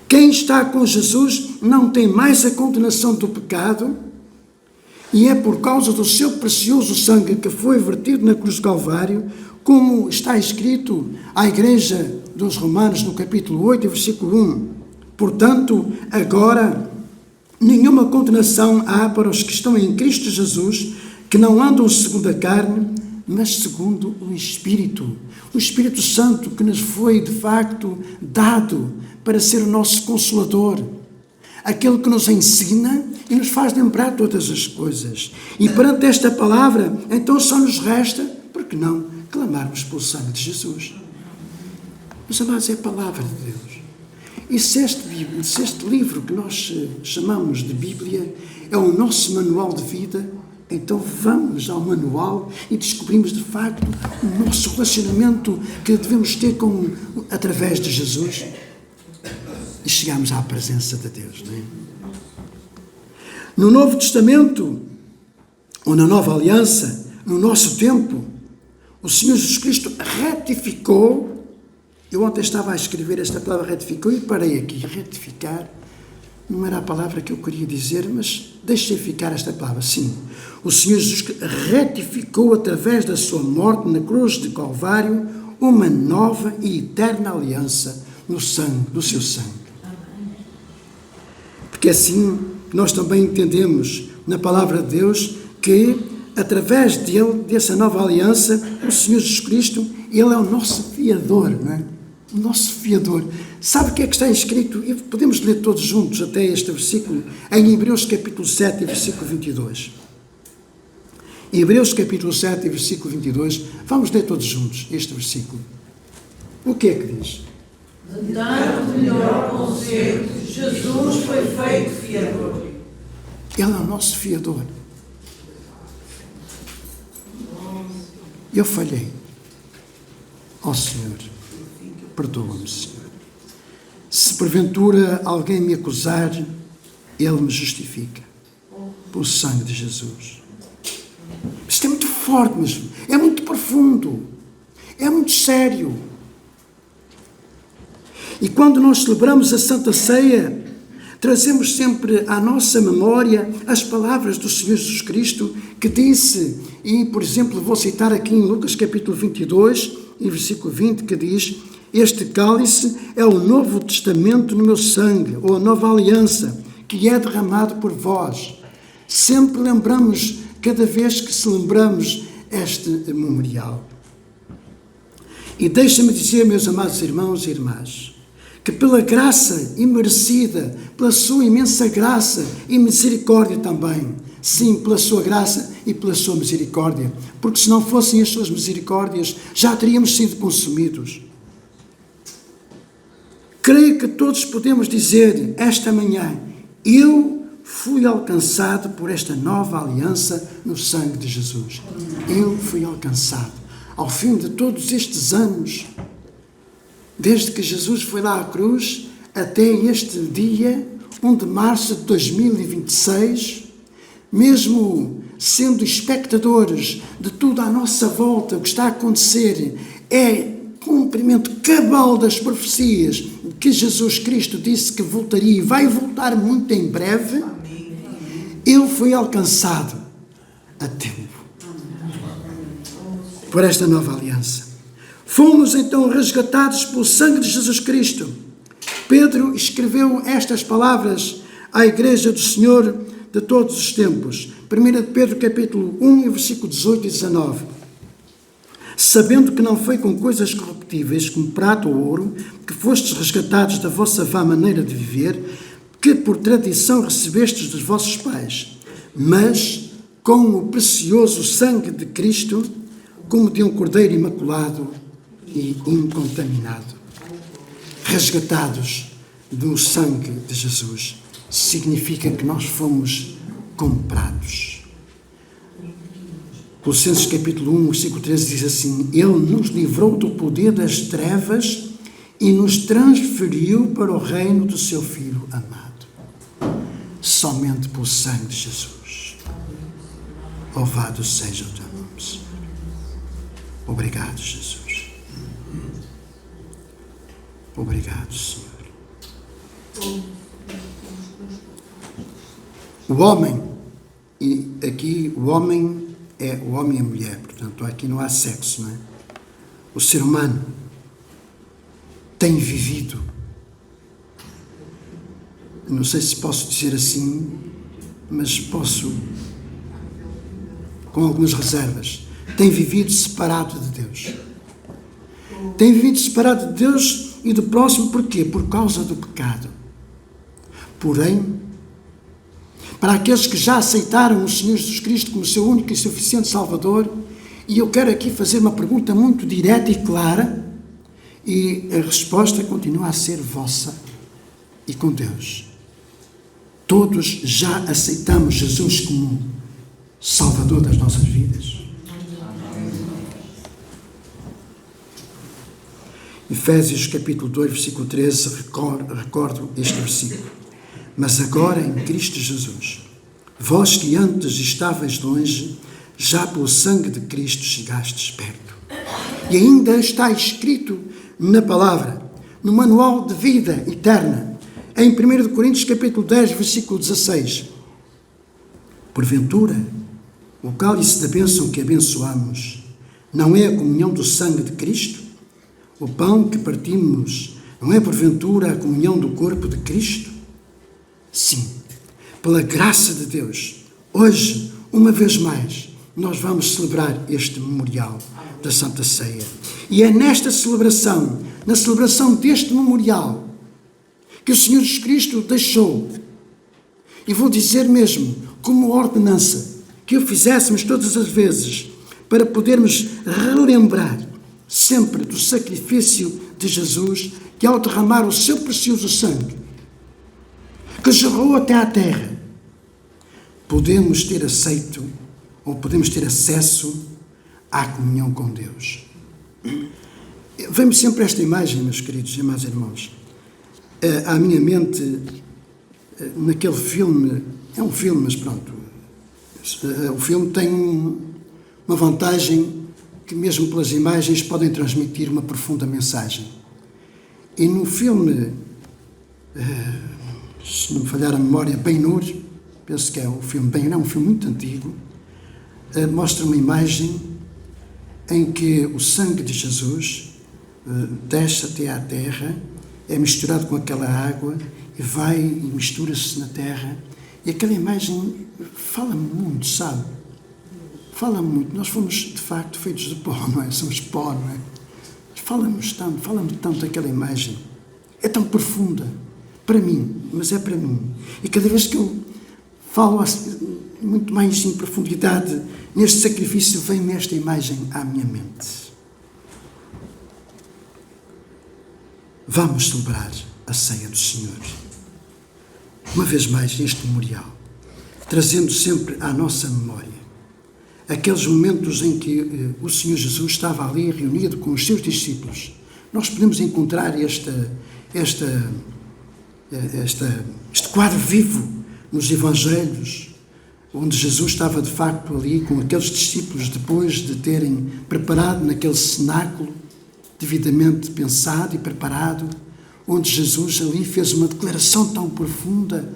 Quem está com Jesus não tem mais a condenação do pecado, e é por causa do seu precioso sangue que foi vertido na cruz do Calvário, como está escrito à igreja dos Romanos no capítulo 8, versículo 1. Portanto, agora nenhuma condenação há para os que estão em Cristo Jesus, que não andam segundo a carne, mas segundo o Espírito. O Espírito Santo que nos foi, de facto, dado para ser o nosso Consolador. Aquele que nos ensina e nos faz lembrar todas as coisas. E perante esta palavra, então só nos resta, por que não, clamarmos pelo sangue de Jesus. Mas, amados, é a palavra de Deus. E se este livro que nós chamamos de Bíblia é o nosso manual de vida, então vamos ao manual e descobrimos de facto o nosso relacionamento que devemos ter através de Jesus e chegamos à presença de Deus. Não é? No Novo Testamento, ou na Nova Aliança, no nosso tempo, o Senhor Jesus Cristo retificou. Eu ontem estava a escrever esta palavra retificou e parei aqui. Retificar não era a palavra que eu queria dizer, mas deixei ficar esta palavra. Sim, o Senhor Jesus retificou através da sua morte na cruz de Calvário uma nova e eterna aliança no sangue, do seu sangue. Porque assim nós também entendemos na palavra de Deus que através dele, dessa nova aliança, o Senhor Jesus Cristo, ele é o nosso fiador, não é? O nosso fiador. Sabe o que é que está escrito? E podemos ler todos juntos até este versículo, em Hebreus capítulo 7, versículo 22. Em Hebreus capítulo 7, versículo 22, vamos ler todos juntos este versículo. O que é que diz? De tanto melhor conselho, Jesus foi feito fiador. Ele é o nosso fiador. Eu falhei. Ó Senhor, perdoa-me, Senhor. Se porventura alguém me acusar, Ele me justifica pelo sangue de Jesus. Isto é muito forte, mas é muito profundo, é muito sério. E quando nós celebramos a Santa Ceia, trazemos sempre à nossa memória as palavras do Senhor Jesus Cristo que disse, e por exemplo vou citar aqui em Lucas capítulo 22, em versículo 20, que diz: este cálice é o novo testamento no meu sangue, ou a nova aliança, que é derramado por vós. Sempre lembramos, cada vez que celebramos este memorial. E deixa-me dizer, meus amados irmãos e irmãs, que pela graça imerecida, pela sua imensa graça e misericórdia também, sim, pela sua graça e pela sua misericórdia, porque se não fossem as suas misericórdias, já teríamos sido consumidos. Creio que todos podemos dizer esta manhã, eu fui alcançado por esta nova aliança no sangue de Jesus. Eu fui alcançado. Ao fim de todos estes anos, desde que Jesus foi lá à cruz, até este dia, 1 de março de 2026, mesmo sendo espectadores de tudo à nossa volta, o que está a acontecer é cumprimento cabal das profecias que Jesus Cristo disse que voltaria e vai voltar muito em breve. Eu fui alcançado a tempo por esta nova aliança. Fomos então resgatados pelo sangue de Jesus Cristo. Pedro escreveu estas palavras à Igreja do Senhor de todos os tempos. 1 Pedro capítulo 1, versículo 18 e 19. Sabendo que não foi com coisas corruptíveis, como prata ou ouro, que fostes resgatados da vossa vã maneira de viver, que por tradição recebestes dos vossos pais, mas com o precioso sangue de Cristo, como de um cordeiro imaculado e incontaminado. Resgatados do sangue de Jesus significa que nós fomos comprados. Colossenses capítulo 1, versículo 13 diz assim: Ele nos livrou do poder das trevas e nos transferiu para o reino do seu Filho amado. Somente pelo sangue de Jesus. Louvado seja o teu nome, Senhor. Obrigado, Jesus. Obrigado, Senhor. O homem, e aqui o homem é o homem e a mulher, portanto aqui não há sexo, não é? o ser humano tem vivido, não sei se posso dizer assim, mas posso, com algumas reservas, tem vivido separado de Deus. Tem vivido separado de Deus e do próximo, porquê? Por causa do pecado. Porém, para aqueles que já aceitaram o Senhor Jesus Cristo como seu único e suficiente Salvador, e eu quero aqui fazer uma pergunta muito direta e clara, e a resposta continua a ser vossa e com Deus. Todos já aceitamos Jesus como Salvador das nossas vidas? Efésios capítulo 2, versículo 13, recordo este versículo. Mas agora em Cristo Jesus, vós que antes estáveis longe, já pelo sangue de Cristo chegastes perto. E ainda está escrito na palavra, no manual de vida eterna, em 1 Coríntios capítulo 10, versículo 16. Porventura, o cálice da bênção que abençoamos não é a comunhão do sangue de Cristo? O pão que partimos não é porventura a comunhão do corpo de Cristo? Sim, pela graça de Deus, hoje, uma vez mais, nós vamos celebrar este memorial da Santa Ceia. E é nesta celebração, na celebração deste memorial, que o Senhor Jesus Cristo deixou, e vou dizer mesmo, como ordenança, que o fizéssemos todas as vezes, para podermos relembrar sempre do sacrifício de Jesus, que ao derramar o seu precioso sangue, que jorrou até à terra, podemos ter aceito, ou podemos ter acesso à comunhão com Deus. Vem-me sempre esta imagem, meus queridos e amados irmãos, à minha mente, naquele filme, é um filme, mas pronto, o filme tem uma vantagem que mesmo pelas imagens podem transmitir uma profunda mensagem. E no filme, se não me falhar a memória, Ben-Hur, penso que é o filme Ben-Hur, é um filme muito antigo, mostra uma imagem em que o sangue de Jesus desce até à terra, é misturado com aquela água e vai e mistura-se na terra. E aquela imagem fala muito, sabe? Fala muito. Nós fomos, de facto, feitos de pó, não é? Somos pó, não é? Fala-me tanto aquela imagem. É tão profunda. Para mim, mas é para mim. E cada vez que eu falo muito mais em profundidade neste sacrifício, vem-me esta imagem à minha mente. Vamos celebrar a ceia do Senhor. Uma vez mais neste memorial, trazendo sempre à nossa memória aqueles momentos em que o Senhor Jesus estava ali reunido com os seus discípulos. Nós podemos encontrar este quadro vivo nos Evangelhos, onde Jesus estava de facto ali com aqueles discípulos depois de terem preparado naquele cenáculo, devidamente pensado e preparado, onde Jesus ali fez uma declaração tão profunda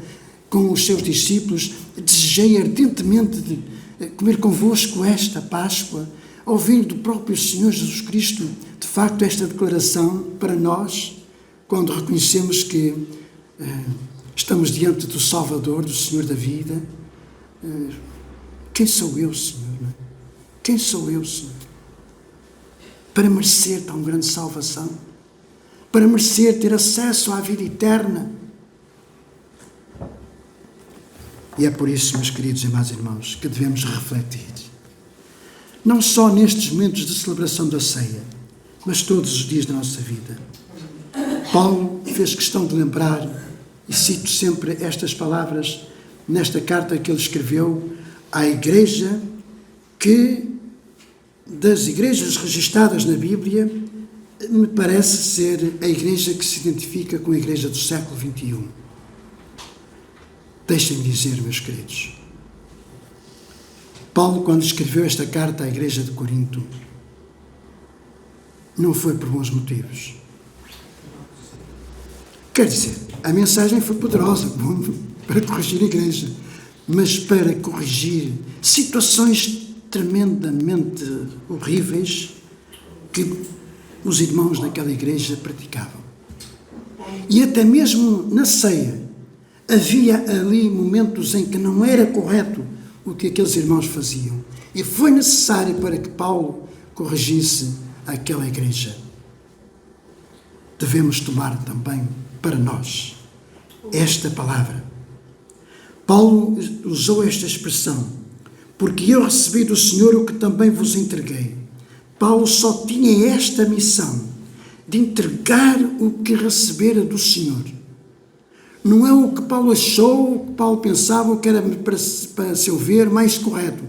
com os seus discípulos: desejei ardentemente de comer convosco esta Páscoa, ouvir do próprio Senhor Jesus Cristo, de facto, esta declaração para nós, quando reconhecemos que estamos diante do Salvador, do Senhor da vida. Quem sou eu, Senhor? Quem sou eu, Senhor? Para merecer tão grande salvação? Para merecer ter acesso à vida eterna? E é por isso, meus queridos e amados irmãos, que devemos refletir. Não só nestes momentos de celebração da ceia, mas todos os dias da nossa vida. Paulo fez questão de lembrar, e cito sempre estas palavras nesta carta que ele escreveu à igreja que, das igrejas registadas na Bíblia, me parece ser a igreja que se identifica com a igreja do século XXI. Deixem-me dizer, meus queridos, Paulo, quando escreveu esta carta à igreja de Corinto, não foi por bons motivos. Quer dizer, a mensagem foi poderosa para corrigir a igreja, mas para corrigir situações tremendamente horríveis que os irmãos naquela igreja praticavam. E até mesmo na ceia, havia ali momentos em que não era correto o que aqueles irmãos faziam. E foi necessário para que Paulo corrigisse aquela igreja. Devemos tomar também para nós esta palavra. Paulo usou esta expressão: porque eu recebi do Senhor o que também vos entreguei. Paulo só tinha esta missão, de entregar o que recebera do Senhor. Não é o que Paulo achou, o que Paulo pensava, o que era, para seu ver, mais correto.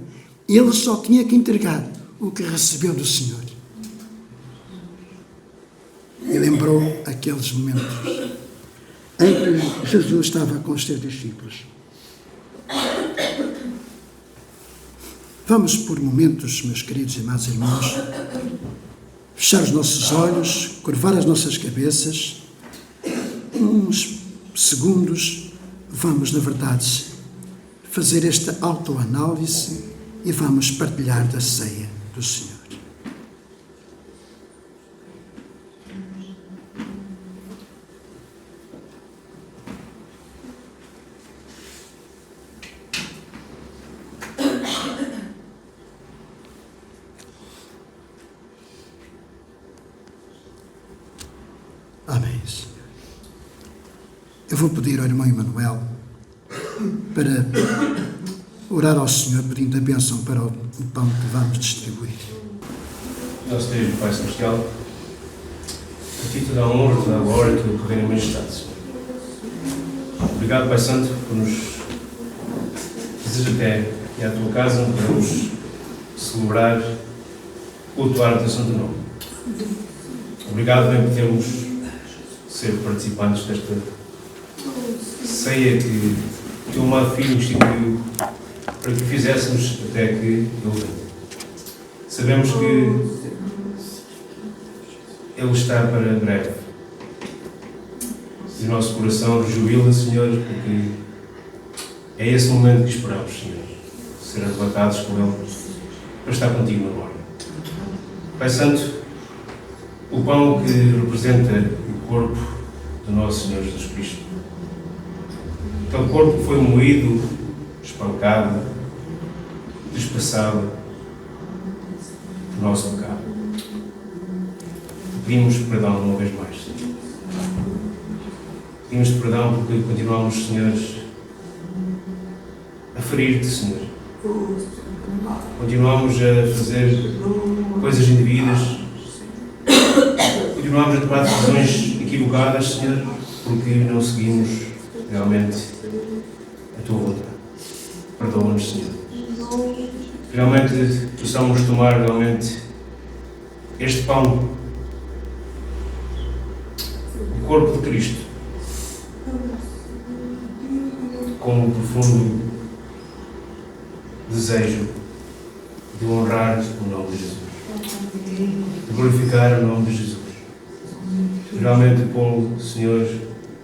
Ele só tinha que entregar o que recebeu do Senhor. E lembrou aqueles momentos em que Jesus estava com os seus discípulos. Vamos por momentos, meus queridos e amados irmãos, fechar os nossos olhos, curvar as nossas cabeças, uns segundos, vamos, na verdade, fazer esta autoanálise e vamos partilhar da ceia do Senhor. Amém, Senhor. Eu vou pedir ao irmão Emanuel para orar ao Senhor, pedindo a bênção para o pão que vamos distribuir. Nosso Deus, Pai Celestial, a Ti toda a honra, toda a glória e todo o poder e majestade, Senhor. Obrigado, Pai Santo, por nos fazeres até e à Tua casa, onde podemos celebrar, cultuar o Teu Santo Nome. Obrigado, bem, por termos ser participantes desta ceia que o Teu amado Filho instituiu para que fizéssemos até que Ele venha. Sabemos que Ele está para breve. E o nosso coração rejubila, Senhor, porque é esse momento que esperamos, Senhor, ser arrebatados com Ele para estar contigo na glória. Pai Santo, o pão que representa o corpo do nosso Senhor Jesus Cristo. Aquele corpo que foi moído, espancado, despedaçado do nosso pecado. Pedimos perdão uma vez mais. Pedimos perdão porque continuamos, Senhor, a ferir-te, Senhor. Continuamos a fazer coisas indevidas. Continuamos a tomar decisões equivocadas, Senhor, porque não seguimos realmente a Tua vontade. Perdoa-nos, Senhor. Realmente possamos tomar realmente este pão, o corpo de Cristo, com um profundo desejo de honrar o nome de Jesus, de glorificar o nome de Jesus. Realmente pô-lo, Senhor,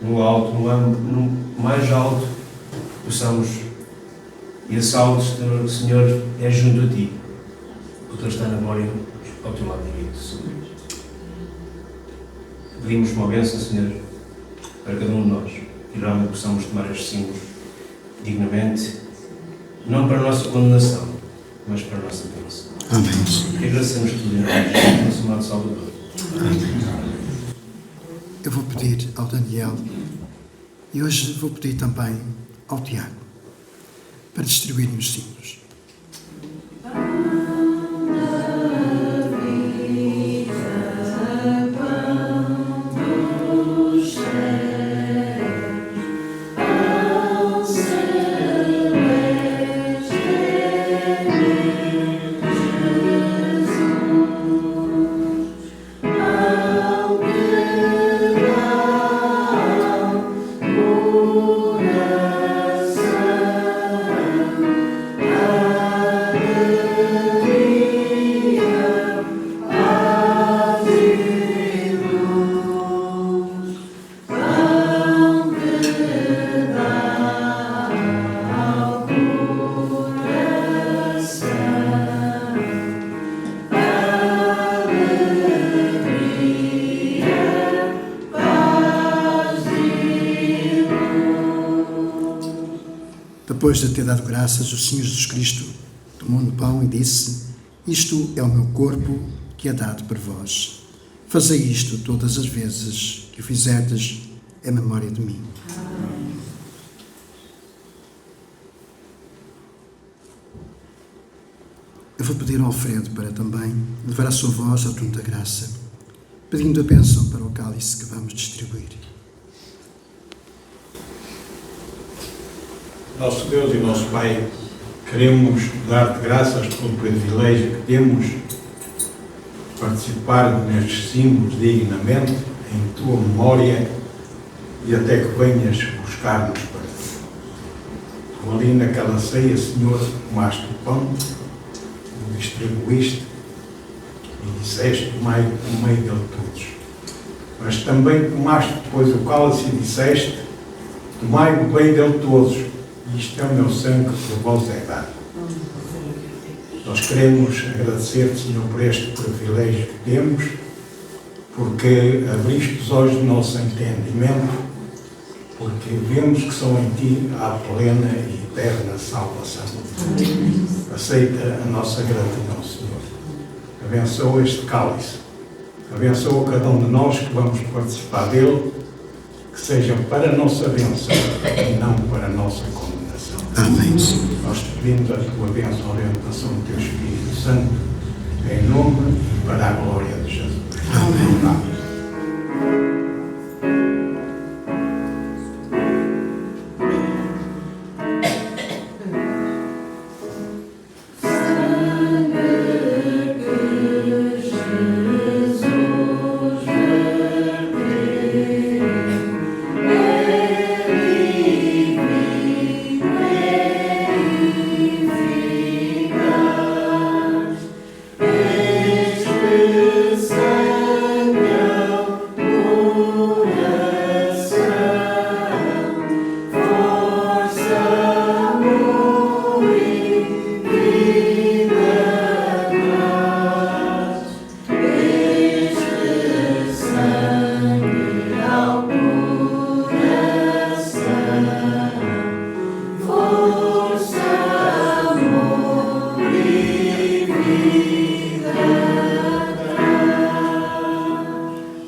no alto, no mais alto que possamos. E esse alto, Senhor, é junto a Ti, porque Ele está na glória ao Teu lado direito, Senhor. Pedimos uma bênção, Senhor, para cada um de nós, e realmente possamos tomar estes símbolos dignamente, não para a nossa condenação, mas para a nossa bênção. Amém. E agradecemos tudo em nome de Jesus, nosso amado Salvador. Amém. Eu vou pedir ao Daniel e hoje vou pedir também ao Tiago para distribuírem os símbolos. Oh Depois de ter dado graças, o Senhor Jesus Cristo tomou no pão e disse: isto é o meu corpo que é dado por vós. Fazei isto todas as vezes que o fizerdes em memória de mim. Eu vou pedir ao Alfredo para também levar a sua voz ao trono da graça, pedindo a bênção para o cálice que vamos distribuir. Nosso Deus e nosso Pai, queremos dar-te graças pelo privilégio que temos de participar nestes símbolos dignamente, em tua memória, e até que venhas buscar-nos para ti. Como ali naquela ceia, Senhor, tomaste o pão, o distribuíste e disseste: tomai o meio dele todos. Mas também tomaste depois o cálice e disseste: tomai o bem dele todos. Isto é o meu sangue que por vós é dado. Nós queremos agradecer-te, Senhor, por este privilégio que temos, porque abriste os olhos do nosso entendimento, porque vemos que só em Ti há plena e eterna salvação. Aceita a nossa gratidão, Senhor. Abençoa este cálice. Abençoa cada um de nós que vamos participar dele, que seja para a nossa bênção e não para a nossa condenação. Amém, Senhor. Nós te pedimos a tua bênção, a orientação do teu Espírito Santo, em nome e para a glória de Jesus. Amém.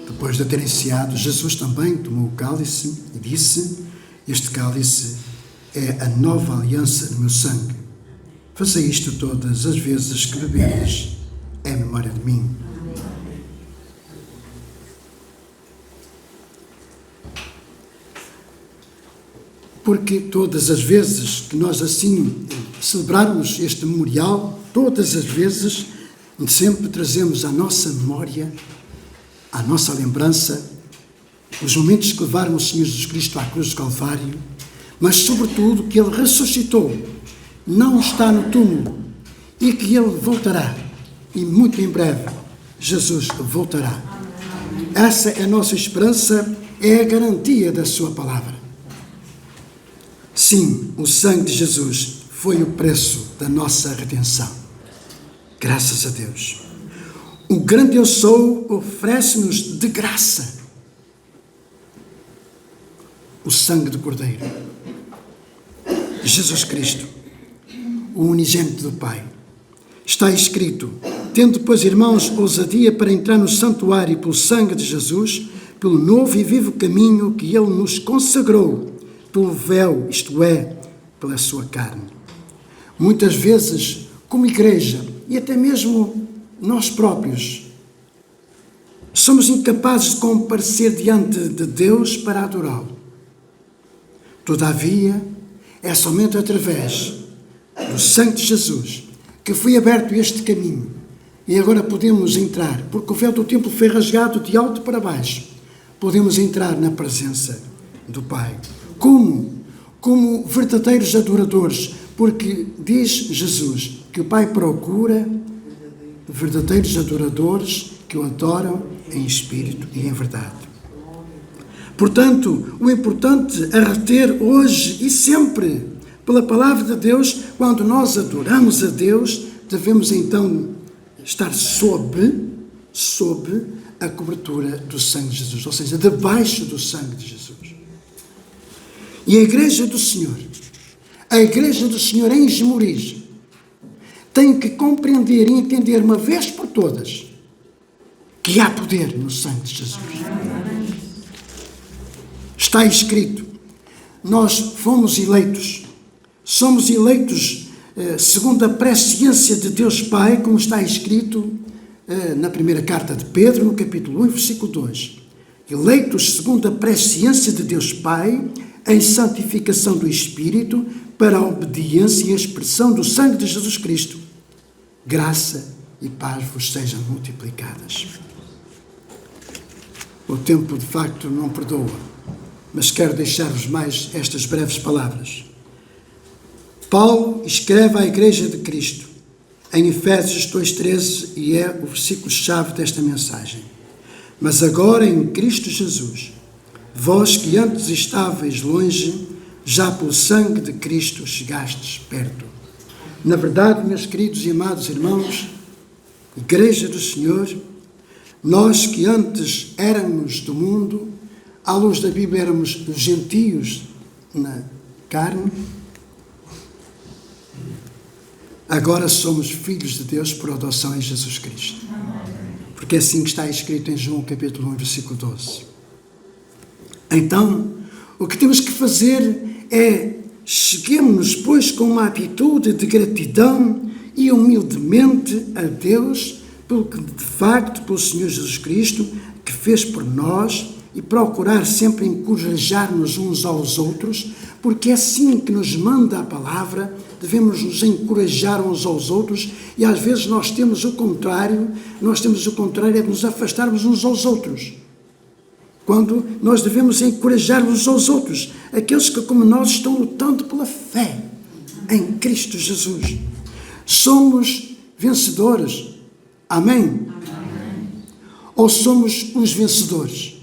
Depois de terem ceado, Jesus também tomou o cálice e disse: este cálice é a nova aliança no meu sangue. Fazei isto todas as vezes que beberdes, em memória de mim. Porque todas as vezes que nós assim celebrarmos este memorial, todas as vezes, sempre trazemos à nossa memória, à nossa lembrança, os momentos que levaram o Senhor Jesus Cristo à cruz do Calvário, mas sobretudo que Ele ressuscitou, não está no túmulo e que Ele voltará. E muito em breve Jesus voltará. Essa é a nossa esperança, é a garantia da sua palavra. Sim, o sangue de Jesus foi o preço da nossa redenção. Graças a Deus. O grande Eu Sou oferece-nos de graça o sangue do Cordeiro, Jesus Cristo, o unigênito do Pai. Está escrito: tendo, pois, irmãos, ousadia para entrar no santuário pelo sangue de Jesus, pelo novo e vivo caminho que Ele nos consagrou, pelo véu, isto é, pela sua carne. Muitas vezes, como igreja, e até mesmo nós próprios, somos incapazes de comparecer diante de Deus para adorá-lo. Todavia, é somente através do sangue de Jesus que foi aberto este caminho e agora podemos entrar, porque o véu do templo foi rasgado de alto para baixo, podemos entrar na presença do Pai. Como? Como verdadeiros adoradores, porque diz Jesus que o Pai procura verdadeiros adoradores que o adoram em espírito e em verdade. Portanto, o importante a reter hoje e sempre pela palavra de Deus, quando nós adoramos a Deus, devemos então estar sob a cobertura do sangue de Jesus, ou seja, debaixo do sangue de Jesus. E a Igreja do Senhor a Igreja do Senhor em Esmoriz tem que compreender e entender uma vez por todas que há poder no sangue de Jesus. Está escrito, nós fomos eleitos, somos eleitos segundo a presciência de Deus Pai, como está escrito na primeira carta de Pedro, no capítulo 1, versículo 2. Eleitos segundo a presciência de Deus Pai, em santificação do Espírito, para a obediência e a expressão do sangue de Jesus Cristo. Graça e paz vos sejam multiplicadas. O tempo, de facto, não perdoa, mas quero deixar-vos mais estas breves palavras. Paulo escreve à Igreja de Cristo, em Efésios 2,13, e é o versículo-chave desta mensagem. Mas agora em Cristo Jesus, vós que antes estáveis longe, já pelo sangue de Cristo chegastes perto. Na verdade, meus queridos e amados irmãos, Igreja do Senhor, nós que antes éramos do mundo, à luz da Bíblia éramos gentios na carne, agora somos filhos de Deus por adoção em Jesus Cristo. Porque é assim que está escrito em João capítulo 1, versículo 12. Então, o que temos que fazer é cheguemos-nos, pois, com uma atitude de gratidão e humildemente a Deus, pelo que, de facto, pelo Senhor Jesus Cristo, que fez por nós, e procurar sempre encorajar-nos uns aos outros, porque é assim que nos manda a palavra, devemos nos encorajar uns aos outros, e às vezes nós temos o contrário é de nos afastarmos uns aos outros. Quando nós devemos encorajar uns aos outros, aqueles que, como nós, estão lutando pela fé em Cristo Jesus. Somos vencedores. Amém? Amém. Ou somos os vencedores?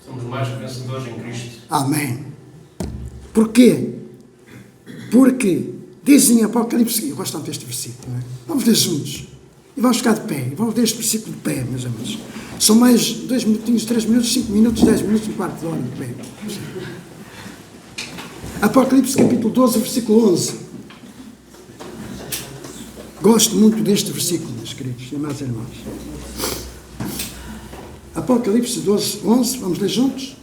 Somos mais que vencedores em Cristo. Amém. Porquê? Porque diz em Apocalipse, eu gosto tanto deste versículo, não é? Vamos ler juntos. E vamos ficar de pé. E vamos ler este versículo de pé, meus amigos. São mais 2 minutinhos, 3 minutos, 5 minutos, 10 minutos, um quarto de hora de pé. Apocalipse capítulo 12, versículo 11. Gosto muito deste versículo, meus queridos e amados irmãos. Apocalipse 12, 11, vamos ler juntos?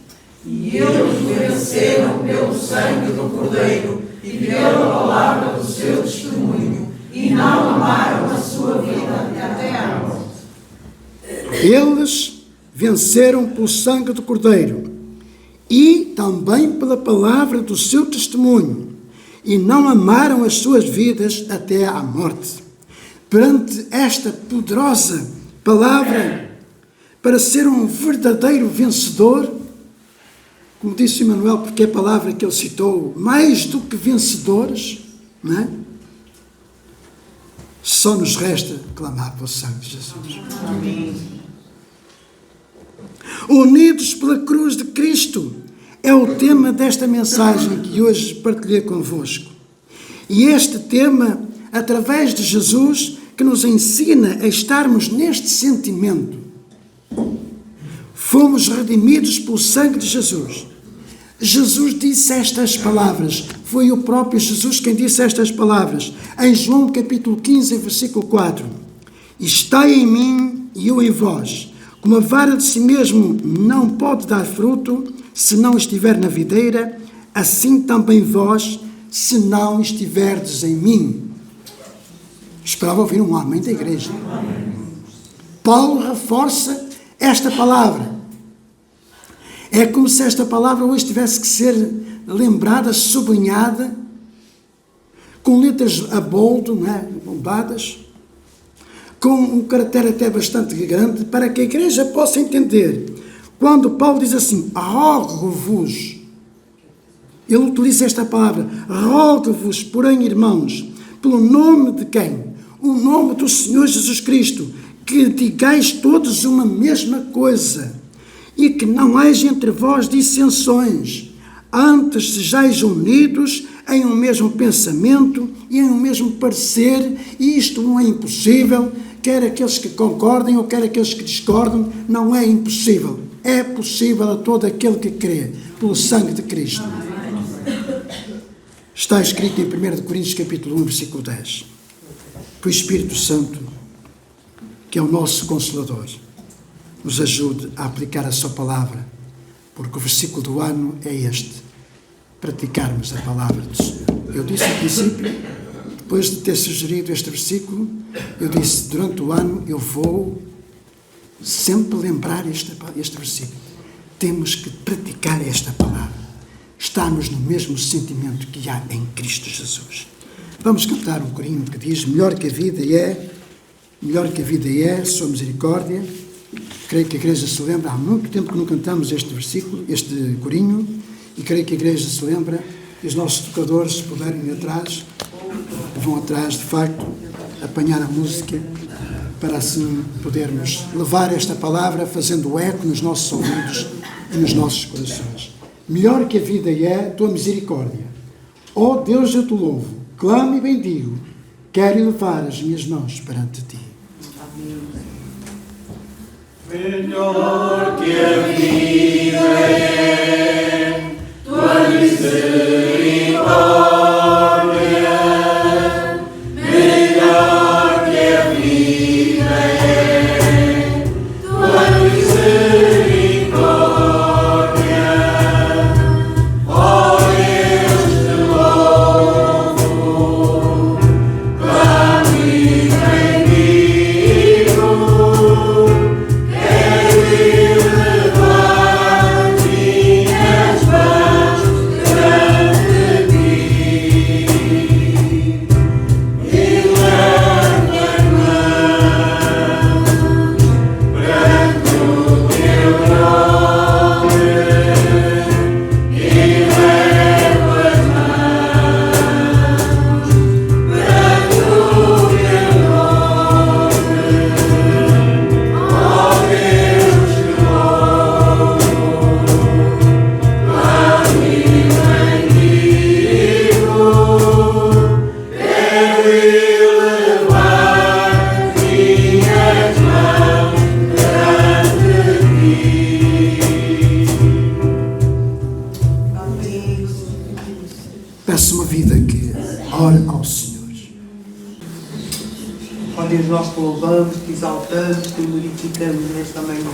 E eles venceram pelo sangue do Cordeiro e pela palavra do seu testemunho, e não amaram a sua vida até à morte. Eles venceram pelo sangue do Cordeiro e também pela palavra do seu testemunho, e não amaram as suas vidas até à morte. Perante esta poderosa palavra, para ser um verdadeiro vencedor, como disse Emmanuel, porque é a palavra que ele citou, mais do que vencedores, não é? Só nos resta clamar pelo sangue de Jesus. Amém. Unidos pela cruz de Cristo é o tema desta mensagem que hoje partilhei convosco. E este tema, através de Jesus, que nos ensina a estarmos neste sentimento. Fomos redimidos pelo sangue de Jesus. Jesus disse estas palavras. Foi o próprio Jesus quem disse estas palavras. Em João capítulo 15, versículo 4. Estai em mim e eu em vós. Como a vara de si mesmo não pode dar fruto, se não estiver na videira, assim também vós, se não estiverdes em mim. Esperava ouvir um amém da igreja. Paulo reforça esta palavra. É como se esta palavra hoje tivesse que ser lembrada, sublinhada, com letras a boldo, não é? Bombadas, com um caractere até bastante grande, para que a igreja possa entender. Quando Paulo diz assim, rogo-vos, ele utiliza esta palavra, rogo-vos, porém, irmãos, pelo nome de quem? O nome do Senhor Jesus Cristo, que digais todos uma mesma coisa, e que não haja entre vós dissensões, antes sejais unidos em um mesmo pensamento e em um mesmo parecer, e isto não é impossível, quer aqueles que concordem ou quer aqueles que discordam, não é impossível. É possível a todo aquele que crê, pelo sangue de Cristo. Está escrito em 1 Coríntios capítulo 1, versículo 10, que o Espírito Santo, que é o nosso Consolador, nos ajude a aplicar a sua palavra, porque o versículo do ano é este: praticarmos a palavra do Senhor. Eu disse no princípio, depois de ter sugerido este versículo, eu disse, durante o ano eu vou sempre lembrar este versículo. Temos que praticar esta palavra. Estarmos no mesmo sentimento que há em Cristo Jesus. Vamos cantar um corinho que diz: melhor que a vida é sua misericórdia. Creio que a igreja se lembra, há muito tempo que não cantamos este versículo, este corinho, e creio que a igreja se lembra, e os nossos tocadores, se puderem ir atrás, vão atrás, de facto, apanhar a música, para assim podermos levar esta palavra, fazendo eco nos nossos ouvidos e nos nossos corações. Melhor que a vida é tua misericórdia. Ó Deus, eu te louvo, clamo e bendigo, quero elevar as minhas mãos perante ti. Melhor que a vida é tua misericórdia, melhor que a vida é tua misericórdia, ó Deus, te louvo, clamo e bendigo. Peço uma vida que ore ao Senhor. Ó Deus, nós te louvamos, te exaltamos, te glorificamos nesta manhã.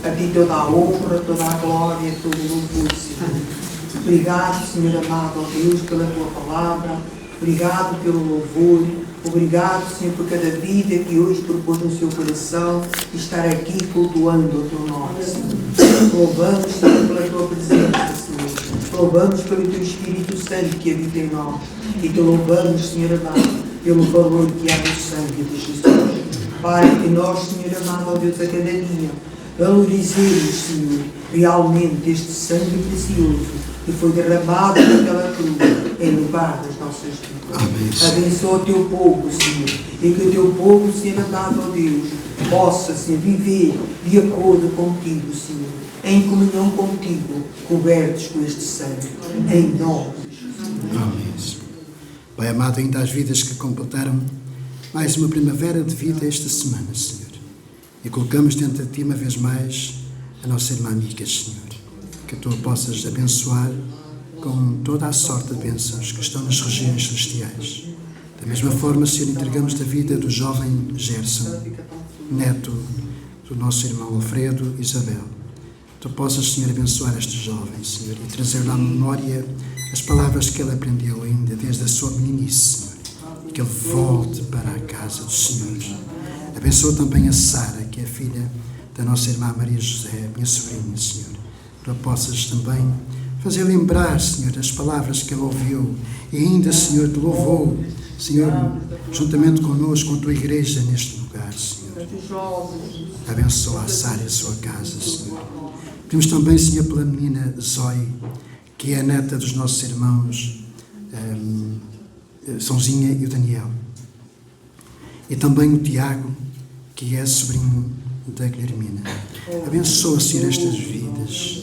A ti toda a honra, toda a glória, todo o louvor, Senhor. Obrigado, Senhor amado, ó Deus, pela tua palavra. Obrigado pelo louvor. Obrigado, Senhor, por cada vida que hoje propôs no seu coração estar aqui cultuando o teu nome, Senhor. Louvamos, Senhor, pela tua presença, Senhor. Louvamos pelo teu Espírito Santo que habita em nós. E te louvamos, Senhor amado, pelo valor que há no sangue de Jesus. Pai, que nós, Senhor amado, ó Deus, a cada dia valorizemos, Senhor, realmente este sangue precioso que foi derramado naquela cruz em lugar das nossas vidas. Amém. Abençoa o teu povo, Senhor, e que o teu povo, Senhor amado, ó Deus, possa, Senhor, viver de acordo contigo, Senhor, em comunhão contigo, cobertos com este sangue, em nome de Jesus. Amém. Pai amado, ainda às vidas que completaram mais uma primavera de vida esta semana, Senhor. E colocamos diante de Ti uma vez mais a nossa irmã amiga, Senhor. Que Tu a possas abençoar com toda a sorte de bênçãos que estão nas regiões celestiais. Da mesma forma, Senhor, entregamos a vida do jovem Gerson, neto do nosso irmão Alfredo e Isabel. Tu possas, Senhor, abençoar este jovem, Senhor, e trazer-lhe à memória as palavras que ele aprendeu ainda desde a sua meninice, Senhor. Que ele volte para a casa do Senhor. Abençoa também a Sara, que é filha da nossa irmã Maria José, minha sobrinha, Senhor. Tu possas também fazer lembrar, Senhor, as palavras que ele ouviu e ainda, Senhor, te louvou, Senhor, juntamente connosco, com a tua igreja neste lugar, Senhor. Abençoa a Sara e a sua casa, Senhor. Pedimos também, Senhor, pela menina Zoe, que é a neta dos nossos irmãos Sãozinha e o Daniel. E também o Tiago, que é sobrinho da Guilhermina. Abençoa, Senhor, estas vidas.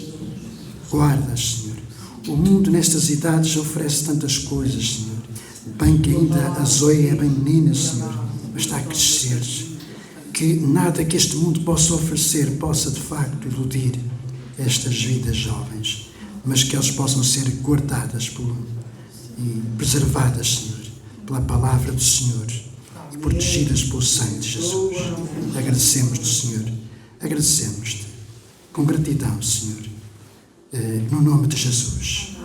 Guarda-as, Senhor. O mundo nestas idades oferece tantas coisas, Senhor. Bem que ainda a Zoe é bem menina, Senhor, mas está a crescer. Que nada que este mundo possa oferecer possa, de facto, iludir estas vidas jovens, mas que elas possam ser guardadas e preservadas, Senhor, pela palavra do Senhor e protegidas pelo sangue de Jesus. Agradecemos-te, Senhor, agradecemos-te com gratidão, Senhor, no nome de Jesus.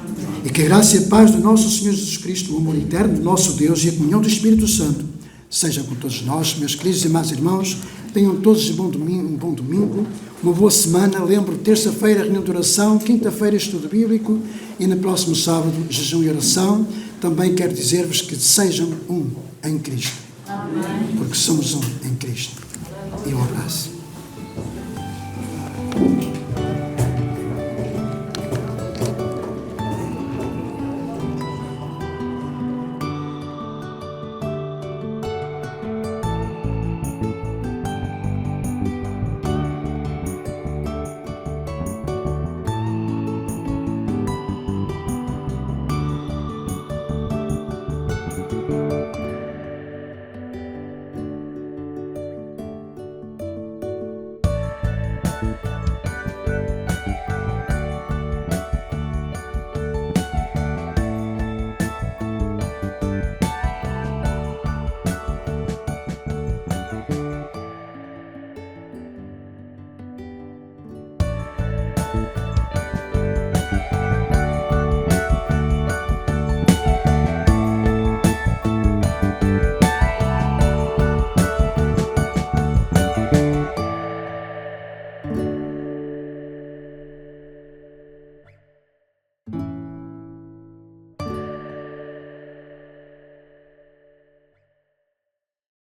E que a graça e a paz do nosso Senhor Jesus Cristo, o amor eterno do nosso Deus e a comunhão do Espírito Santo sejam com todos nós, meus queridos e irmãos irmãos. Tenham todos um bom domingo, uma boa semana. Lembro, terça-feira, reunião de oração, quinta-feira, estudo bíblico e no próximo sábado, jejum e oração. Também quero dizer-vos que sejam um em Cristo. Amém. Porque somos um em Cristo. E um abraço.